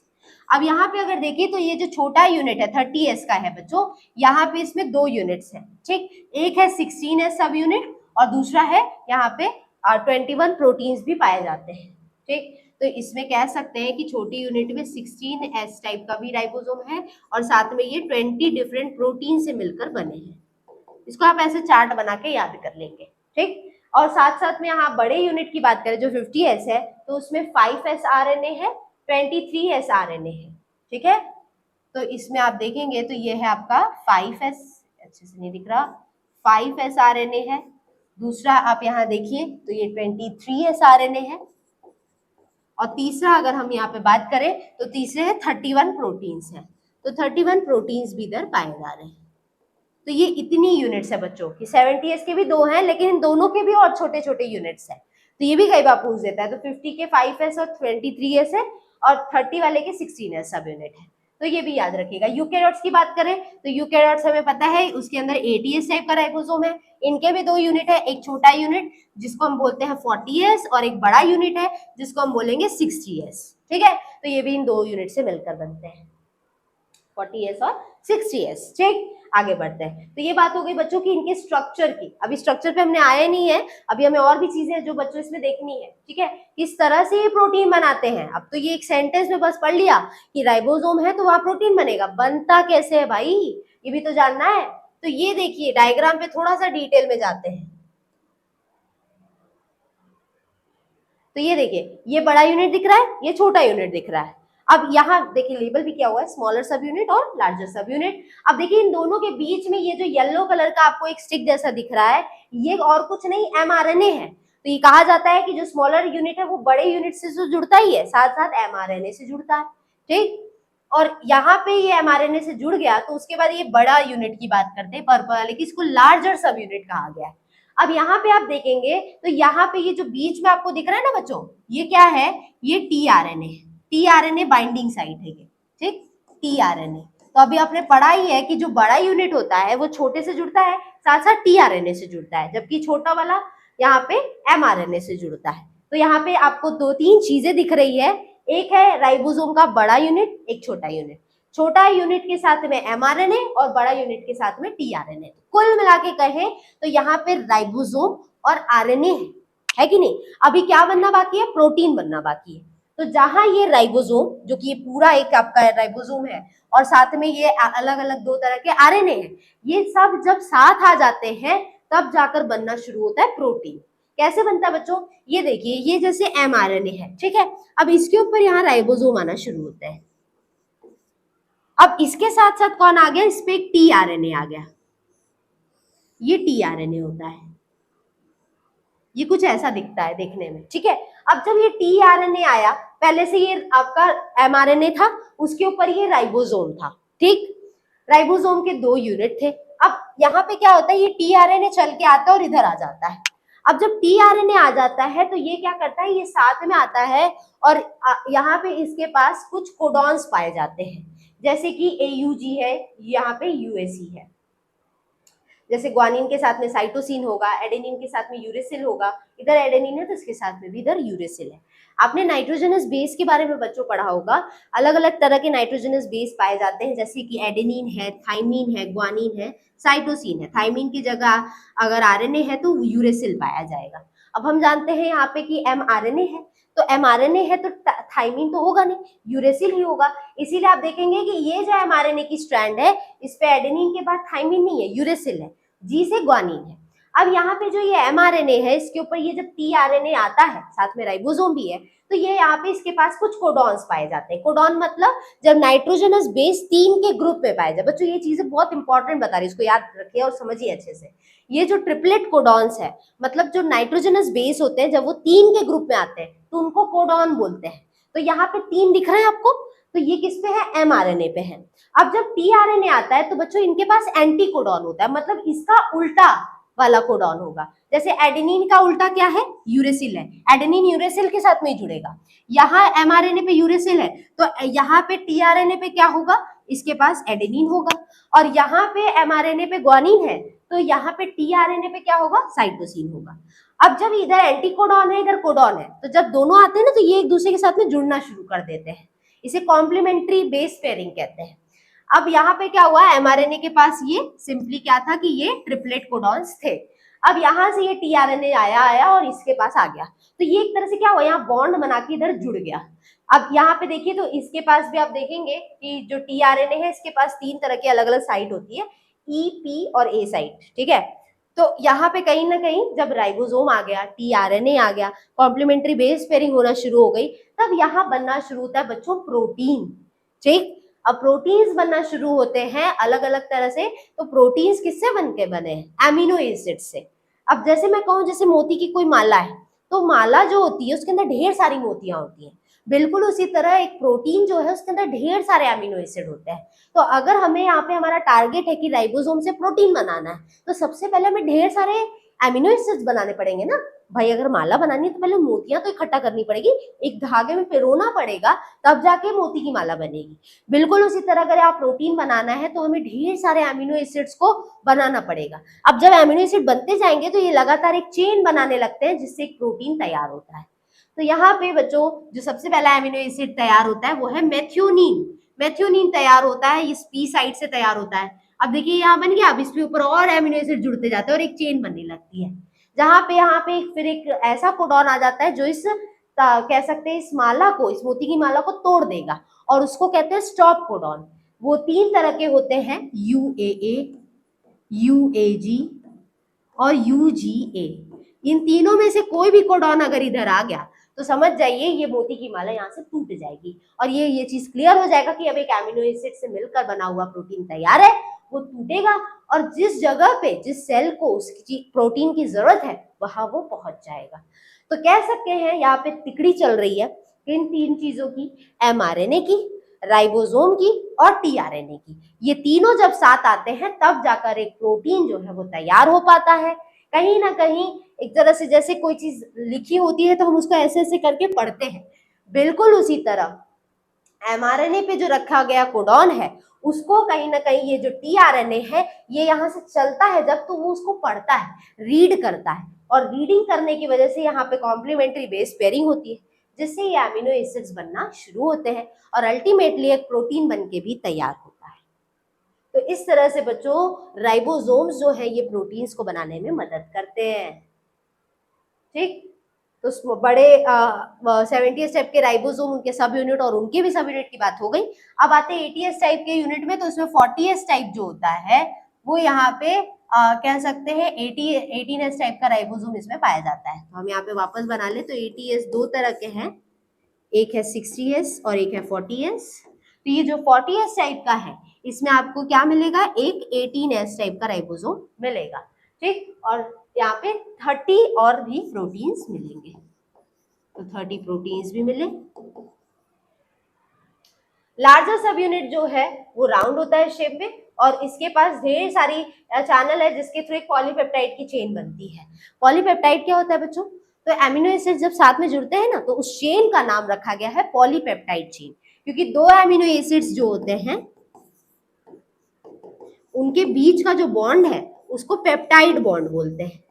अब यहाँ पे अगर देखिए तो ये जो छोटा यूनिट है 30s का है बच्चों, यहाँ पे इसमें दो यूनिट्स हैं। ठीक, एक है 16s सब यूनिट और दूसरा है यहाँ पे 21 प्रोटीन्स भी पाए जाते हैं। ठीक, तो इसमें कह सकते हैं कि छोटी यूनिट में 16s टाइप का भी राइबोसोम है और साथ में ये 20 डिफरेंट प्रोटीन से मिलकर बने हैं। इसको आप ऐसे चार्ट बना के याद कर लेंगे। ठीक, और साथ साथ में यहाँ बड़े यूनिट की बात करें जो 50s है तो उसमें 5s RNA है, 23s RNA है। ठीक है, तो इसमें आप देखेंगे तो ये है आपका 5s, अच्छे से नहीं दिख रहा, 5s RNA है। दूसरा आप यहाँ देखिए तो ये 23s RNA है, और तीसरा अगर हम यहाँ पे बात करें तो तीसरे है 31 प्रोटीन्स है। तो 31 प्रोटीन्स भी इधर पाए जा रहे हैं। तो ये इतनी यूनिट्स है बच्चों की, 70s के भी दो हैं लेकिन इन दोनों के भी और छोटे छोटे यूनिट्स हैं। तो ये भी कई बार पूछ देता है। तो 50 के 5s और 23s है और 30 वाले के 16s सब यूनिट है, तो ये भी याद रखिएगा। यूकैरियोट्स की बात करें तो यूकैरियोट्स हमें पता है उसके अंदर 80s टाइप का राइबोसोम है। इनके भी दो यूनिट है, एक छोटा यूनिट जिसको हम बोलते हैं 40s और एक बड़ा यूनिट है जिसको हम बोलेंगे 60s। ठीक है, तो ये भी इन दो यूनिट से मिलकर बनते हैं, 40s और 60s। ठीक, आगे बढ़ते हैं। तो ये बात हो गई बच्चों की इनके स्ट्रक्चर की। अभी स्ट्रक्चर पे हमने आया नहीं है, अभी हमें और भी चीजें जो बच्चों इसमें देखनी है। ठीक है, किस तरह से ये प्रोटीन बनाते हैं। अब तो ये एक सेंटेंस में बस पढ़ लिया कि राइबोसोम है तो वहां प्रोटीन बनेगा, बनता कैसे है भाई ये भी तो जानना है। तो ये देखिए डायग्राम पे थोड़ा सा डिटेल में जाते हैं। तो ये देखिए ये बड़ा यूनिट दिख रहा है, ये छोटा यूनिट दिख रहा है। अब यहाँ देखिए लेबल भी क्या हुआ है, स्मॉलर सब यूनिट और लार्जर सब यूनिट। अब देखिए इन दोनों के बीच में ये जो येलो कलर का आपको एक स्टिक जैसा दिख रहा है, ये और कुछ नहीं mRNA है। तो ये कहा जाता है कि जो स्मॉलर यूनिट है वो बड़े यूनिट से तो जुड़ता ही है, साथ साथ mRNA से जुड़ता है। ठीक, और यहाँ पे ये mRNA से जुड़ गया तो उसके बाद ये बड़ा यूनिट की बात करते हैं पर्पल वाले की, इसको लार्जर सब यूनिट कहा गया है। अब यहाँ पे आप देखेंगे तो यहाँ पे ये जो बीच में आपको दिख रहा है ना बच्चों, ये क्या है, ये tRNA है, tRNA बाइंडिंग साइट है ये। ठीक, tRNA। तो अभी आपने पढ़ा ही है कि जो बड़ा यूनिट होता है वो छोटे से जुड़ता है, साथ साथ tRNA से जुड़ता है, जबकि छोटा वाला यहाँ पे mRNA से जुड़ता है। तो यहाँ पे आपको दो तीन चीजें दिख रही है, एक है राइबोसोम का बड़ा यूनिट, एक छोटा यूनिट। छोटा यूनिट के साथ में mRNA और बड़ा यूनिट के साथ में tRNA। कुल मिला के कहें तो यहाँ पे राइबोसोम और RNA है, है कि नहीं। अभी क्या बनना बाकी है, प्रोटीन बनना बाकी है। तो जहां ये राइबोसोम, जो कि ये पूरा एक आपका राइबोसोम है और साथ में ये अलग अलग दो तरह के आरएनए हैं, ये सब जब साथ आ जाते हैं तब जाकर बनना शुरू होता है प्रोटीन। कैसे बनता है बच्चों, ये देखिए, ये जैसे एमआरएनए है, ठीक है। अब इसके ऊपर यहाँ राइबोसोम आना शुरू होता है। अब इसके साथ साथ कौन आ गया, इस पे एक टीआरएनए आ गया, ये टीआरएनए होता है। ये कुछ ऐसा दिखता है देखने में, ठीक है। अब जब ये टीआरएनए आया, पहले से ये आपका एमआरएनए था, उसके ऊपर ये राइबोसोम था, ठीक। राइबोसोम के दो यूनिट थे। अब यहाँ पे क्या होता है, ये टीआरएनए चल के आता है और इधर आ जाता है। अब जब टीआरएनए आ जाता है तो ये क्या करता है, ये साथ में आता है और यहाँ पे इसके पास कुछ कोडॉन्स पाए जाते हैं, जैसे कि एयूजी है, यहाँ पे यूएसी है। जैसे ग्वानिन के साथ में साइटोसिन होगा, एडेनिन के साथ में यूरेसिल होगा, इधर एडेनिन है तो इसके साथ में भी इधर यूरेसिल है। आपने नाइट्रोजनस बेस के बारे में बच्चों पढ़ा होगा, अलग अलग तरह के नाइट्रोजनस बेस पाए जाते हैं, जैसे कि एडेनिन है, थाइमिन है, ग्वानिन है, साइटोसिन है। थाइमिन की जगह अगर आरएनए है तो यूरेसिल पाया जाएगा। अब हम जानते हैं यहाँ पे कि एमआरएनए है, तो एमआरएनए है तो थाइमिन तो होगा नहीं, यूरेसिल ही होगा। इसीलिए आप देखेंगे कि ये जो एमआरएनए की स्ट्रैंड है, इस पे एडेनिन के बाद थाइमिन नहीं है, यूरेसिल है, जी से ग्वानिन है। अब यहाँ पे जो ये एमआरएनए है, इसके ऊपर ये जब टीआरएनए आता है, साथ में राइबोसोम भी है, तो ये यहाँ पे इसके पास कुछ कोडॉन्स पाए जाते हैं। कोडॉन मतलब जब नाइट्रोजनस बेस 3 के ग्रुप में पाए जाए। बच्चों ये चीजें बहुत इंपॉर्टेंट बता रही है, इसको याद रखिए और समझिए अच्छे से। ये जो ट्रिपलेट कोडॉन्स है, मतलब जो नाइट्रोजनस बेस होते हैं, जब वो 3 के ग्रुप में आते हैं तो उनको कोडॉन बोलते हैं। तो यहाँ पे 3 दिख रहे हैं आपको, तो ये किस पे है, एमआरएनए पे है। अब जब टीआरएनए आता है तो बच्चों इनके पास एंटी कोडॉन होता है, मतलब इसका उल्टा वाला कोडॉन होगा। जैसे एडेनिन का उल्टा क्या है, यूरेसिल है, एडेनिन यूरेसिल के साथ में ही जुड़ेगा। यहाँ एमआरएनए पे यूरेसिल है, तो यहाँ पे टीआरएनए पे क्या होगा, इसके पास एडेनिन होगा। और यहाँ पे एमआरएनए पे ग्वानिन है, तो यहाँ पे टीआरएनए पे क्या होगा, साइटोसिन होगा। अब जब इधर एंटी कोडॉन है, इधर कोडॉन है, तो जब दोनों आते हैं ना, तो ये एक दूसरे के साथ में जुड़ना शुरू कर देते हैं। इसे कॉम्प्लीमेंट्री बेस पेयरिंग कहते हैं। अब यहाँ पे क्या हुआ, एमआरएनए के पास ये सिंपली क्या था कि ये ट्रिपलेट कोडॉन्स थे। अब यहाँ से ये टीआरएनए आया और इसके पास आ गया, तो ये एक तरह से क्या हुआ, यहाँ बॉन्ड बना के इधर जुड़ गया। अब यहाँ पे देखिए, तो इसके पास भी आप देखेंगे कि जो टीआरएनए है, इसके पास 3 तरह की अलग अलग साइट होती है, ई, पी और ए साइट, ठीक है। तो यहाँ पे कहीं ना कहीं जब राइबोसोम आ गया, टीआरएनए आ गया, कॉम्प्लीमेंट्री बेस पेयरिंग होना शुरू हो गई, तब यहाँ बनना शुरू होता है बच्चों प्रोटीन, ठीक। अब प्रोटीन्स बनना शुरू होते हैं अलग अलग तरह से। तो प्रोटीन्स किससे बन के बने हैं, एमिनो एसिड से। अब जैसे मैं कहूँ, जैसे मोती की कोई माला है, तो माला जो होती है उसके अंदर ढेर सारी मोतियां होती हैं, बिल्कुल उसी तरह एक प्रोटीन जो है उसके अंदर ढेर सारे एमिनो एसिड होते हैं। तो अगर हमें यहाँ पे हमारा टारगेट है कि राइबोसोम से प्रोटीन बनाना है, तो सबसे पहले हमें ढेर सारे एमिनो एसिड्स बनाने पड़ेंगे ना भाई। अगर माला बनानी है तो पहले मोतियां तो इकट्ठा करनी पड़ेगी, एक धागे में पिरोना पड़ेगा, तब जाके मोती की माला बनेगी। बिल्कुल उसी तरह अगर आप प्रोटीन बनाना है तो हमें ढेर सारे एमिनो एसिड्स को बनाना पड़ेगा। अब जब एमिनो एसिड बनते जाएंगे तो ये लगातार एक चेन बनाने लगते हैं, जिससे एक प्रोटीन तैयार होता है। तो यहाँ पे बच्चों जो सबसे पहला एमिनो एसिड तैयार होता है वो है मेथियोनिन। मेथियोनिन तैयार होता है, इस पी साइड से तैयार होता है। अब देखिए यहाँ बन गया, अब इसके ऊपर और एमिनो एसिड जुड़ते जाते हैं और एक चेन बनने लगती है, जहां पे यहाँ पे फिर एक ऐसा कोडॉन आ जाता है जो इस कह सकते हैं इस माला को, इस मोती की माला को तोड़ देगा, और उसको कहते हैं स्टॉप कोडॉन। वो 3 तरह के होते हैं, यूएए, यूएजी और यूजीए। इन तीनों में से कोई भी कोडॉन अगर इधर आ गया तो समझ जाइए ये मोती की माला यहाँ से टूट जाएगी, और ये चीज क्लियर हो जाएगा कि अब एक एमिनो एसिड से मिलकर बना हुआ प्रोटीन तैयार है। वो टूटेगा और जिस जगह पे, जिस सेल को उसकी प्रोटीन की जरूरत है, वहां वो पहुंच जाएगा। तो कह सकते हैं यहाँ पे तिकड़ी चल रही है इन 3 चीजों की, एमआरएनए की, राइबोसोम की और टीआरएनए की। ये तीनों जब साथ आते हैं तब जाकर एक प्रोटीन जो है वो तैयार हो पाता है। कहीं ना कहीं एक तरह से जैसे कोई चीज लिखी होती है तो हम उसको ऐसे ऐसे करके पढ़ते हैं, बिल्कुल उसी तरह एमआरएनए पे जो रखा गया कोडॉन है, उसको कहीं ना कहीं ये जो टीआरएनए है, ये यहाँ से चलता है जब, तो वो उसको पढ़ता है, रीड करता है, और रीडिंग करने की वजह से यहाँ पे कॉम्प्लीमेंट्री बेस पेयरिंग होती है, जिससे ये एमिनो एसिड्स बनना शुरू होते हैं और अल्टीमेटली एक प्रोटीन बन के भी तैयार होता है। तो इस तरह से बच्चों राइबोसोम्स जो है ये प्रोटीन्स को बनाने में मदद करते हैं, ठीक। तो बड़े 70s टाइप के राइबोसोम, उनके सब यूनिट और उनके भी सब यूनिट की बात हो गई। अब आते हैं 80s टाइप के यूनिट में, तो इसमें 40s टाइप जो होता है वो यहाँ पे कह सकते हैं 18s टाइप का राइबोसोम इसमें पाया जाता है। तो हम यहाँ पे वापस बना ले तो 80s दो तरह के हैं, एक है 60s और एक है 40s। तो ये जो 40s टाइप का है इसमें आपको क्या मिलेगा, एक 18s टाइप का राइबोसोम मिलेगा, ठीक। और यहाँ पे 30 और भी प्रोटीन्स मिलेंगे, तो 30 प्रोटीन्स भी मिले। लार्जर सब यूनिट जो है वो राउंड होता है शेप में, और इसके पास ढेर सारी चैनल है जिसके थ्रू एक पॉलीपेप्टाइड की चेन बनती है। पॉलीपेप्टाइड क्या होता है बच्चों, तो एमिनो एसिड जब साथ में जुड़ते हैं ना तो उस चेन का नाम रखा गया है पॉलीपेप्टाइड चेन, क्योंकि दो एमिनो एसिड्स जो होते हैं उनके बीच का जो बॉन्ड है उसको पेप्टाइड बॉन्ड बोलते हैं।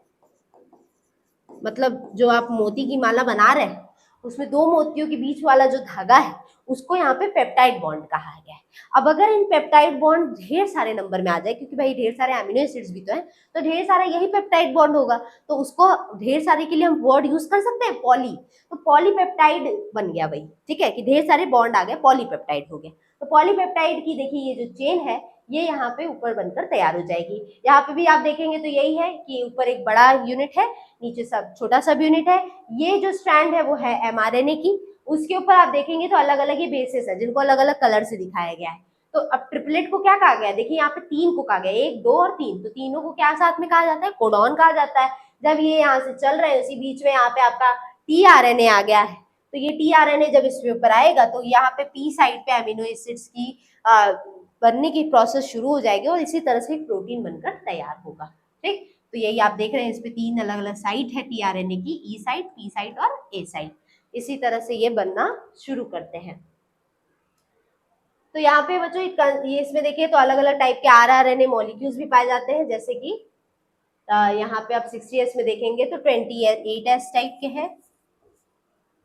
मतलब जो आप मोती की माला बना रहे हैं उसमें दो मोतियों के बीच वाला जो धागा है उसको यहाँ पे पेप्टाइड बॉन्ड कहा गया है। अब अगर इन पेप्टाइड बॉन्ड ढेर सारे नंबर में आ जाए, क्योंकि भाई ढेर सारे अमीनो एसिड्स भी तो हैं, तो ढेर सारा यही पेप्टाइड बॉन्ड होगा, तो उसको ढेर सारे के लिए हम वर्ड यूज कर सकते हैं पॉली, तो पॉलीपेप्टाइड बन गया भाई, ठीक है, कि ढेर सारे बॉन्ड आ गए, पॉलीपेप्टाइड हो गए। तो पॉलीपेप्टाइड की देखिए ये जो चेन है ये यहाँ पे ऊपर बनकर तैयार हो जाएगी। यहाँ पे भी आप देखेंगे तो यही है कि ऊपर एक बड़ा यूनिट है, नीचे सब छोटा सब यूनिट है। ये जो स्ट्रैंड है वो है एमआरएनए की, उसके ऊपर आप देखेंगे तो अलग अलग ही बेसिस है जिनको अलग अलग कलर से दिखाया गया है। तो अब ट्रिपलेट को क्या कहा गया है, देखिए यहाँ पे 3 को कहा गया है, 1 2 और 3, तो तीनों को क्या साथ में कहा जाता है, कोडॉन कहा जाता है। जब ये यहाँ से चल रहे हैं उसी बीच में यहाँ पे आपका टीआरएनए आ गया है, तो ये टीआरएनए जब इसके ऊपर आएगा तो यहाँ पे पी साइड पे अमीनो एसिड्स की बनने की प्रोसेस शुरू हो जाएगी और इसी तरह से प्रोटीन बनकर तैयार होगा, ठीक। तो यही आप देख रहे हैं, इस पे 3 अलग अलग साइट है टीआरएनए की, ई साइट, पी साइट और ए साइट। इसी तरह से ये बनना शुरू करते हैं। तो यहाँ पे बच्चों ये इसमें देखिए तो अलग अलग टाइप के आरआरएनए मॉलिक्यूल्स भी पाए जाते हैं, जैसे कि यहाँ पे आप 60s में देखेंगे तो 28s टाइप के हैं,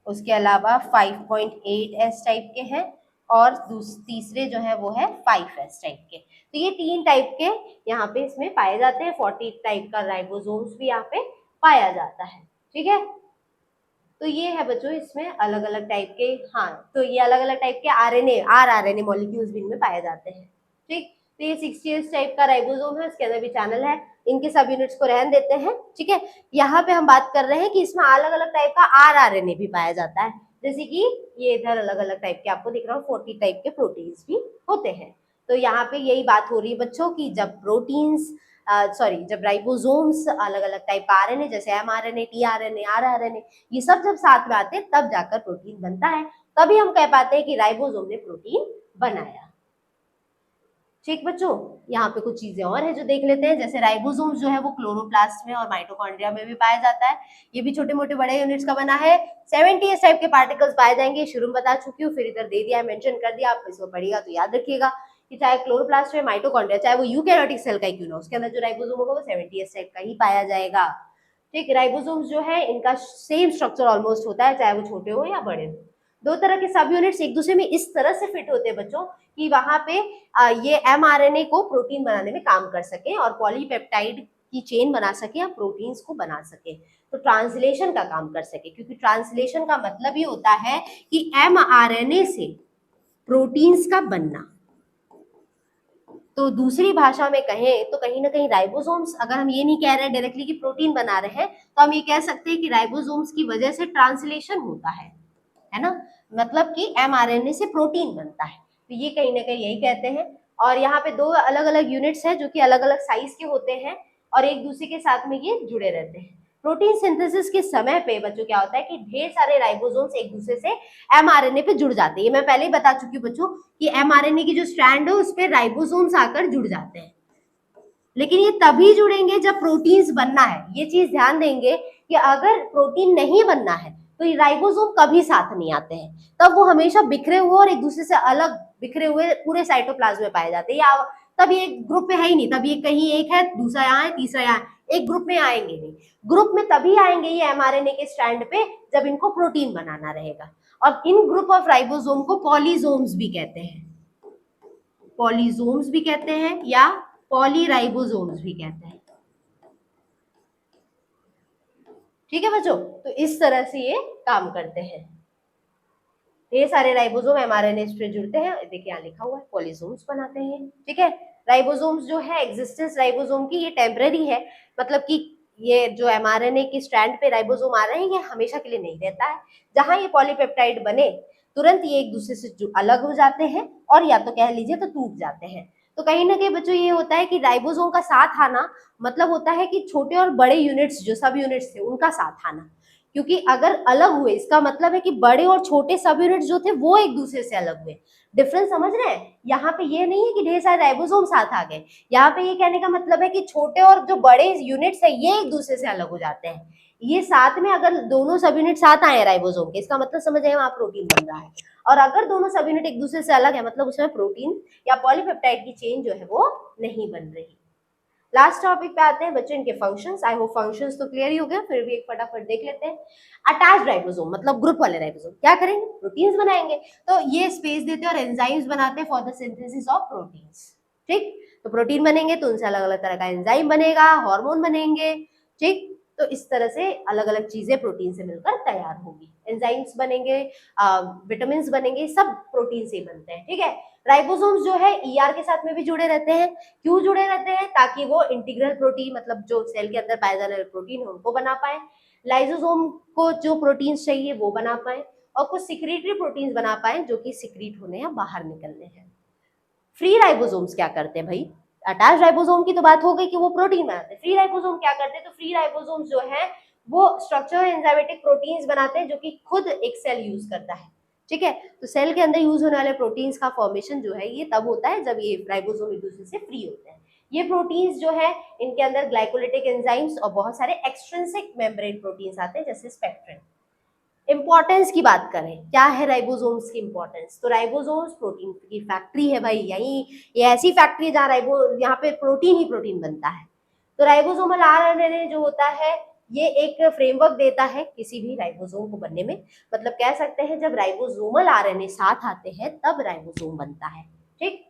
उसके अलावा 5.8s टाइप के हैं, और तीसरे जो है वो है 5s टाइप के। तो ये 3 टाइप के यहाँ पे इसमें पाए जाते हैं। 40 टाइप का राइबोसोम्स भी यहाँ पे पाया जाता है, ठीक है। तो ये है बच्चों इसमें अलग अलग टाइप के, हाँ, तो ये अलग अलग टाइप के आरआरएनए मॉलिक्यूल्स भी इनमें पाए जाते हैं, ठीक। तो ये 60s टाइप का राइबोसोम है, इसके अंदर भी चैनल है, इनके सब यूनिट्स को रहन देते हैं, ठीक है। यहाँ पे हम बात कर रहे हैं कि इसमें अलग अलग टाइप का आरआरएनए भी पाया जाता है, जैसे कि ये इधर अलग अलग टाइप के आपको दिख रहा है, 40 टाइप के प्रोटीन्स भी होते हैं। तो यहाँ पे यही बात हो रही है बच्चों की जब प्रोटीन्स जब राइबोसोम्स अलग अलग टाइप का आरएनए जैसे एमआरएनए, टीआरएनए, आरआरएनए ये सब जब साथ में आते हैं तब जाकर प्रोटीन बनता है, तभी हम कह पाते हैं कि राइबोसोम ने प्रोटीन बनाया, ठीक बच्चों। यहाँ पे कुछ चीजें और है जो देख लेते हैं, जैसे राइबोसोम जो है वो क्लोरोप्लास्ट में और माइटोकॉन्ड्रिया में भी पाया जाता है। ये भी छोटे मोटे बड़े यूनिट्स का बना है। 70s टाइप के पार्टिकल्स पाए जाएंगे, शुरू में बता चुकी हूँ, फिर इधर दे दिया है, मेंशन कर दिया, आप इसको पढ़िएगा तो याद रखिएगा कि चाहे क्लोरोप्लास्ट में माइटोकॉन्ड्रिया, चाहे वो यूकैरियोटिक सेल का ही क्यों ना, उसके अंदर जो राइबोसोम होगा वो 70s टाइप का ही पाया जाएगा, ठीक। राइबोसोम्स जो है इनका सेम स्ट्रक्चर ऑलमोस्ट होता है, चाहे वो छोटे हो या बड़े हो। दो तरह के सब यूनिट्स एक दूसरे में इस तरह से फिट होते हैं बच्चों कि वहां पे ये एमआरएनए को प्रोटीन बनाने में काम कर सके और पॉलीपेप्टाइड की चेन बना सके या प्रोटीन्स को बना सके, तो ट्रांसलेशन का काम कर सके, क्योंकि ट्रांसलेशन का मतलब ये होता है कि एमआरएनए से प्रोटीन्स का बनना। तो दूसरी भाषा में कहें तो कहीं ना कहीं राइबोसोम्स, अगर हम ये नहीं कह रहे हैं डायरेक्टली कि प्रोटीन बना रहे हैं, तो हम ये कह सकते हैं कि राइबोसोम्स की वजह से ट्रांसलेशन होता है ना, मतलब कि एमआरएनए से प्रोटीन बनता है, तो ये कहीं ना कहीं यही कहते हैं। और यहाँ पे दो अलग अलग यूनिट्स हैं जो कि अलग अलग साइज के होते हैं और एक दूसरे के साथ में ये जुड़े रहते हैं। प्रोटीन सिंथेसिस के समय पे बच्चों क्या होता है कि ढेर सारे राइबोसोम्स एक दूसरे से एमआरएनए पे जुड़ जाते हैं। ये मैं पहले ही बता चुकी हूँ बच्चों कि एमआरएनए की जो स्ट्रैंड है उस पर राइबोसोम्स आकर जुड़ जाते हैं, लेकिन ये तभी जुड़ेंगे जब प्रोटीन्स बनना है। ये चीज ध्यान देंगे कि अगर प्रोटीन नहीं बनना है तो ये राइबोसोम कभी साथ नहीं आते हैं, तब वो हमेशा बिखरे हुए और एक दूसरे से अलग बिखरे हुए पूरे साइटोप्लाज्म में पाए जाते हैं, या तब ये ग्रुप में है ही नहीं, तब ये कहीं एक है, दूसरा यहाँ है, तीसरा यहाँ है, एक ग्रुप में आएंगे नहीं। ग्रुप में तभी आएंगे ये एमआरएनए के स्ट्रैंड पे जब इनको प्रोटीन बनाना रहेगा। और इन ग्रुप ऑफ राइबोसोम को पॉलीसोम्स भी कहते हैं, पॉलीसोम्स भी कहते हैं या पॉलीराइबोसोम्स भी कहते हैं, ठीक है बच्चों, तो इस तरह से ये काम करते हैं। ये सारे राइबोसोम एमआरएनए से जुड़ते हैं, देखिए यहाँ लिखा हुआ है पॉलीसोम्स बनाते हैं। ठीक है, राइबोसोम्स जो है एग्जिस्टेंस राइबोसोम की ये टेम्पररी है, मतलब कि ये जो एमआरएनए की स्ट्रैंड पे राइबोसोम आ रहे हैं ये हमेशा के लिए नहीं रहता है। जहां ये पॉलीपेप्टाइड बने तुरंत ये एक दूसरे से अलग हो जाते हैं और या तो कह लीजिए तो टूट जाते हैं। तो कहीं ना कहीं बच्चों ये होता है कि राइबोसोम का साथ आना मतलब होता है कि छोटे और बड़े यूनिट्स जो सब यूनिट्स थे उनका साथ आना, क्योंकि अगर अलग हुए इसका मतलब है कि बड़े और छोटे सब यूनिट जो थे वो एक दूसरे से अलग हुए। डिफरेंस समझ रहे हैं? यहाँ पे ये नहीं है कि ढेर सारे राइबोसोम साथ आ गए, यहाँ पे ये कहने का मतलब है कि छोटे और जो बड़े यूनिट्स है ये एक दूसरे से अलग हो जाते हैं। ये साथ में अगर दोनों सब यूनिट साथ आए राइबोसोम के, इसका मतलब समझ रहे वहां प्रोटीन बन रहा है। और अगर दोनों सब यूनिट एक दूसरे से अलग है मतलब उसमें प्रोटीन या पॉलीपेप्टाइड की चेन जो है वो नहीं बन रही। लास्ट टॉपिक पे आते हैं बच्चों इनके फंक्शंस। आई होप फंक्शंस तो क्लियर ही हो गया, फिर भी एक फटाफट देख लेते हैं। अटैच्ड राइबोसोम मतलब ग्रुप वाले राइबोसोम क्या करेंगे, प्रोटीन्स बनाएंगे। तो ये स्पेस देते हैं और एंजाइम्स बनाते हैं for the synthesis of proteins. ठीक, तो प्रोटीन बनेंगे तो उनसे अलग अलग तरह का एंजाइम बनेगा, हार्मोन बनेंगे। ठीक, तो इस तरह से अलग अलग चीजें प्रोटीन से मिलकर तैयार होगी। एंजाइम्स बनेंगे, विटामिन बनेंगे, सब प्रोटीन से ही बनते हैं। ठीक है, राइबोसोम्स जो है ईआर के साथ में भी जुड़े रहते हैं। क्यों जुड़े रहते हैं? ताकि वो इंटीग्रल प्रोटीन मतलब जो सेल के अंदर पाए जाने वाले प्रोटीन है उनको बना पाए, लाइसोसोम को जो प्रोटीन चाहिए वो बना पाए, और कुछ सिक्रीटरी प्रोटीन्स बना पाए जो कि सिक्रीट होने या बाहर निकलने हैं। फ्री राइबोसोम्स क्या करते हैं भाई? अटैच राइबोसोम की तो बात हो गई कि वो प्रोटीन बनाते हैं, फ्री राइबोसोम क्या करते हैं? तो फ्री राइबोसोम्स जो है वो स्ट्रक्चरल एंजाइमेटिक प्रोटीन्स बनाते हैं जो कि खुद एक सेल यूज करता है। ठीक है, तो सेल के अंदर यूज होने वाले प्रोटीन्स का फॉर्मेशन जो है ये तब होता है जब ये राइबोसोम एक दूसरे से फ्री होते हैं। ये प्रोटीन्स जो है इनके अंदर ग्लाइकोलिटिक एंजाइम्स और बहुत सारे एक्सट्रिंसिक मेम्ब्रेन प्रोटीन्स आते हैं जैसे स्पेक्ट्रिन। इंपॉर्टेंस की बात करें, क्या है राइबोसोम्स की इंपॉर्टेंस? तो राइबोसोम्स प्रोटीन की फैक्ट्री है भाई, यही ये ऐसी फैक्ट्री है जहाँ यहाँ पे प्रोटीन ही प्रोटीन बनता है। तो राइबोसोमल आरएनए जो होता है ये एक फ्रेमवर्क देता है किसी भी राइबोसोम को बनने में, मतलब कह सकते हैं जब राइबोसोमल आरएनए साथ आते हैं तब राइबोसोम बनता है। ठीक,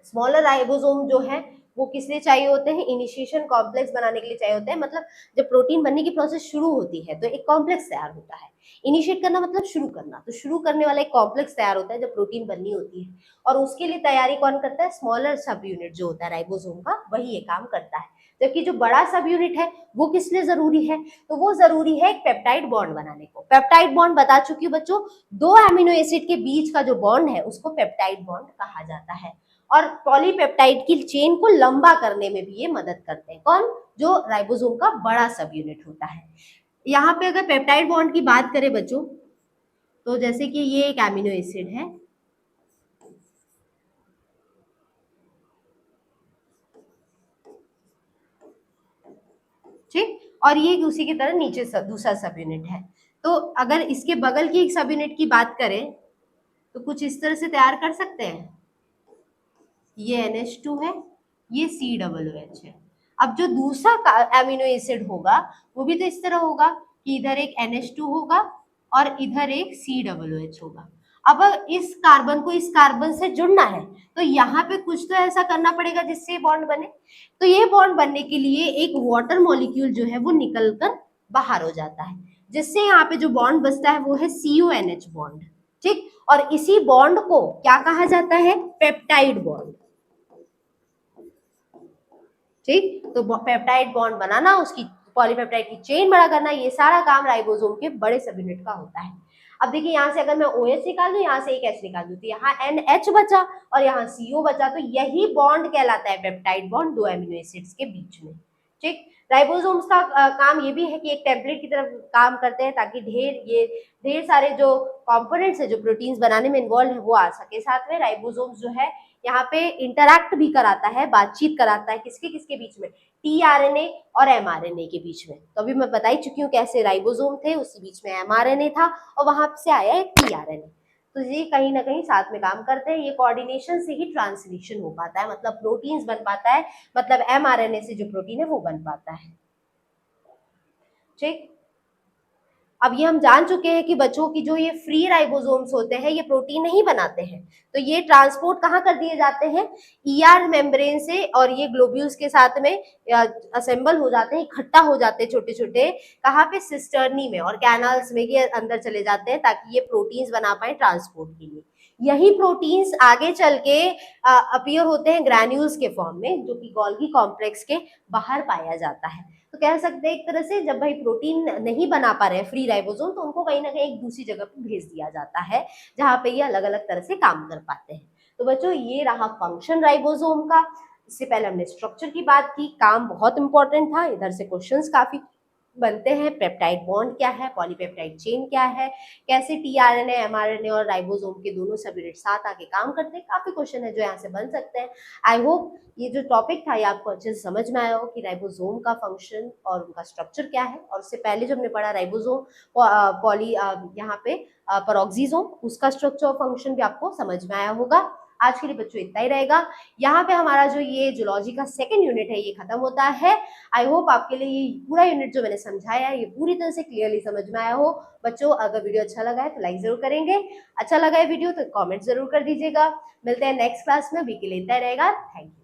स्मॉलर राइबोसोम जो है वो किस लिए चाहिए होते हैं? इनिशिएशन कॉम्प्लेक्स बनाने के लिए चाहिए होते हैं, मतलब जब प्रोटीन बनने की प्रोसेस शुरू होती है तो एक कॉम्प्लेक्स तैयार होता है। इनिशिएट करना मतलब शुरू करना, तो शुरू करने वाला एक कॉम्प्लेक्स तैयार होता है जब प्रोटीन बननी होती है, और उसके लिए तैयारी कौन करता है? स्मॉलर सब यूनिट जो होता है राइबोसोम का, वही ये काम करता है। जबकि जो बड़ा सब यूनिट है वो किस लिए जरूरी है? तो वो जरूरी है एक पेप्टाइड बॉन्ड बनाने को। पेप्टाइड बॉन्ड बता चुकी हूँ बच्चों, दो एमिनो एसिड के बीच का जो बॉन्ड है उसको पेप्टाइड बॉन्ड कहा जाता है, और पॉलीपेप्टाइड की चेन को लंबा करने में भी ये मदद करते हैं। कौन? जो राइबोसोम का बड़ा सब यूनिट होता है। यहाँ पे अगर पेप्टाइड बॉन्ड की बात करें बच्चों, तो जैसे कि ये एक एमिनो एसिड है, ठीक, और ये उसी की तरह नीचे दूसरा सब यूनिट है। तो अगर इसके बगल की एक सब यूनिट की बात करें तो कुछ इस तरह से तैयार कर सकते हैं। ये NH2 है, ये COOH है। अब जो दूसरा एमिनो एसिड होगा वो भी तो इस तरह होगा कि इधर एक NH2 होगा और इधर एक COOH होगा। अब इस कार्बन को इस कार्बन से जुड़ना है तो यहाँ पे कुछ तो ऐसा करना पड़ेगा जिससे बॉन्ड बने। तो ये बॉन्ड बनने के लिए एक वाटर मॉलिक्यूल जो है वो निकल कर बाहर हो जाता है, जिससे यहाँ पे जो बॉन्ड बचता है वो है CONH बॉन्ड। ठीक, और इसी बॉन्ड को क्या कहा जाता है? Peptide bond. ठीक, तो पेप्टाइड बॉन्ड बनाना, उसकी पॉलीपेप्टाइड की चेन बड़ा करना, ये सारा काम राइबोसोम के बड़े सब यूनिट का होता है। अब देखिए यहाँ से अगर मैं OH निकाल दूं, यहाँ से एक H निकाल दूं, तो यहाँ NH बचा और यहाँ CO बचा, तो यही बॉन्ड कहलाता है पेप्टाइड बॉन्ड दो एमिनो एसिड्स के बीच में। ठीक, राइबोसोम्स का काम ये भी है कि एक टेम्पलेट की तरफ काम करते हैं ताकि ढेर सारे जो कंपोनेंट्स है जो प्रोटीन्स बनाने में इन्वॉल्व है वो आ सके। साथ में राइबोसोम्स जो है यहाँ पे इंटरैक्ट भी कराता है, बातचीत कराता है किसके किसके बीच में? tRNA और mRNA के बीच में। तो अभी मैं बता ही चुकी हूँ कैसे राइबोसोम थे, उसी बीच में mRNA था और वहां से आया है tRNA। तो ये कहीं ना कहीं साथ में काम करते हैं, ये कोऑर्डिनेशन से ही ट्रांसलेशन हो पाता है, मतलब प्रोटीन्स बन पाता है, मतलब mRNA से जो प्रोटीन है वो बन पाता है। ठीक, अब ये हम जान चुके हैं कि बच्चों की जो ये फ्री राइबोसोम्स होते हैं ये प्रोटीन नहीं बनाते हैं, तो ये ट्रांसपोर्ट कहाँ कर दिए जाते हैं, ईआर मेम्ब्रेन से, और ये ग्लोब्यूल्स के साथ में असेंबल हो जाते हैं, इकट्ठा हो जाते हैं छोटे छोटे, कहाँ पे, सिस्टर्नी में और कैनाल्स में, ये अंदर चले जाते हैं ताकि ये प्रोटीन्स बना पाए ट्रांसपोर्ट के लिए। यही प्रोटीन्स आगे चल के अपीयर होते हैं ग्रैन्यूल्स के फॉर्म में, जो कि गोल्गी कॉम्प्लेक्स के बाहर पाया जाता है। तो कह सकते हैं एक तरह से जब भाई प्रोटीन नहीं बना पा रहे हैं फ्री राइबोसोम, तो उनको कहीं ना कहीं एक दूसरी जगह पर भेज दिया जाता है जहां पे ये अलग अलग तरह से काम कर पाते हैं। तो बच्चों ये रहा फंक्शन राइबोसोम का। इससे पहले हमने स्ट्रक्चर की बात की, काम बहुत इंपॉर्टेंट था, इधर से क्वेश्चंस काफी बनते हैं। पेप्टाइड बॉन्ड क्या है, पॉलीपेप्टाइड चेन क्या है, कैसे टीआरएनए, एमआरएनए और राइबोसोम के दोनों सब यूनिट साथ आके काम करते हैं, काफी क्वेश्चन है जो यहाँ से बन सकते हैं। आई होप ये जो टॉपिक था ये आपको अच्छे से समझ में आया हो कि राइबोसोम का फंक्शन और उनका स्ट्रक्चर क्या है। और उससे पहले जो हमने पढ़ा राइबोसोम पॉली यहाँ पे पेरोक्सिसोम, उसका स्ट्रक्चर और फंक्शन भी आपको समझ में आया होगा। आज के लिए बच्चों इतना ही रहेगा। यहाँ पे हमारा जो ये जूलॉजी का सेकंड यूनिट है ये खत्म होता है। आई होप आपके लिए ये पूरा यूनिट जो मैंने समझाया है ये पूरी तरह से क्लियरली समझ में आया हो। बच्चों अगर वीडियो अच्छा लगा है तो लाइक जरूर करेंगे, अच्छा लगा है वीडियो तो कमेंट जरूर कर दीजिएगा। मिलते हैं नेक्स्ट क्लास में, अभी के लिए इतना ही रहेगा। Thank you.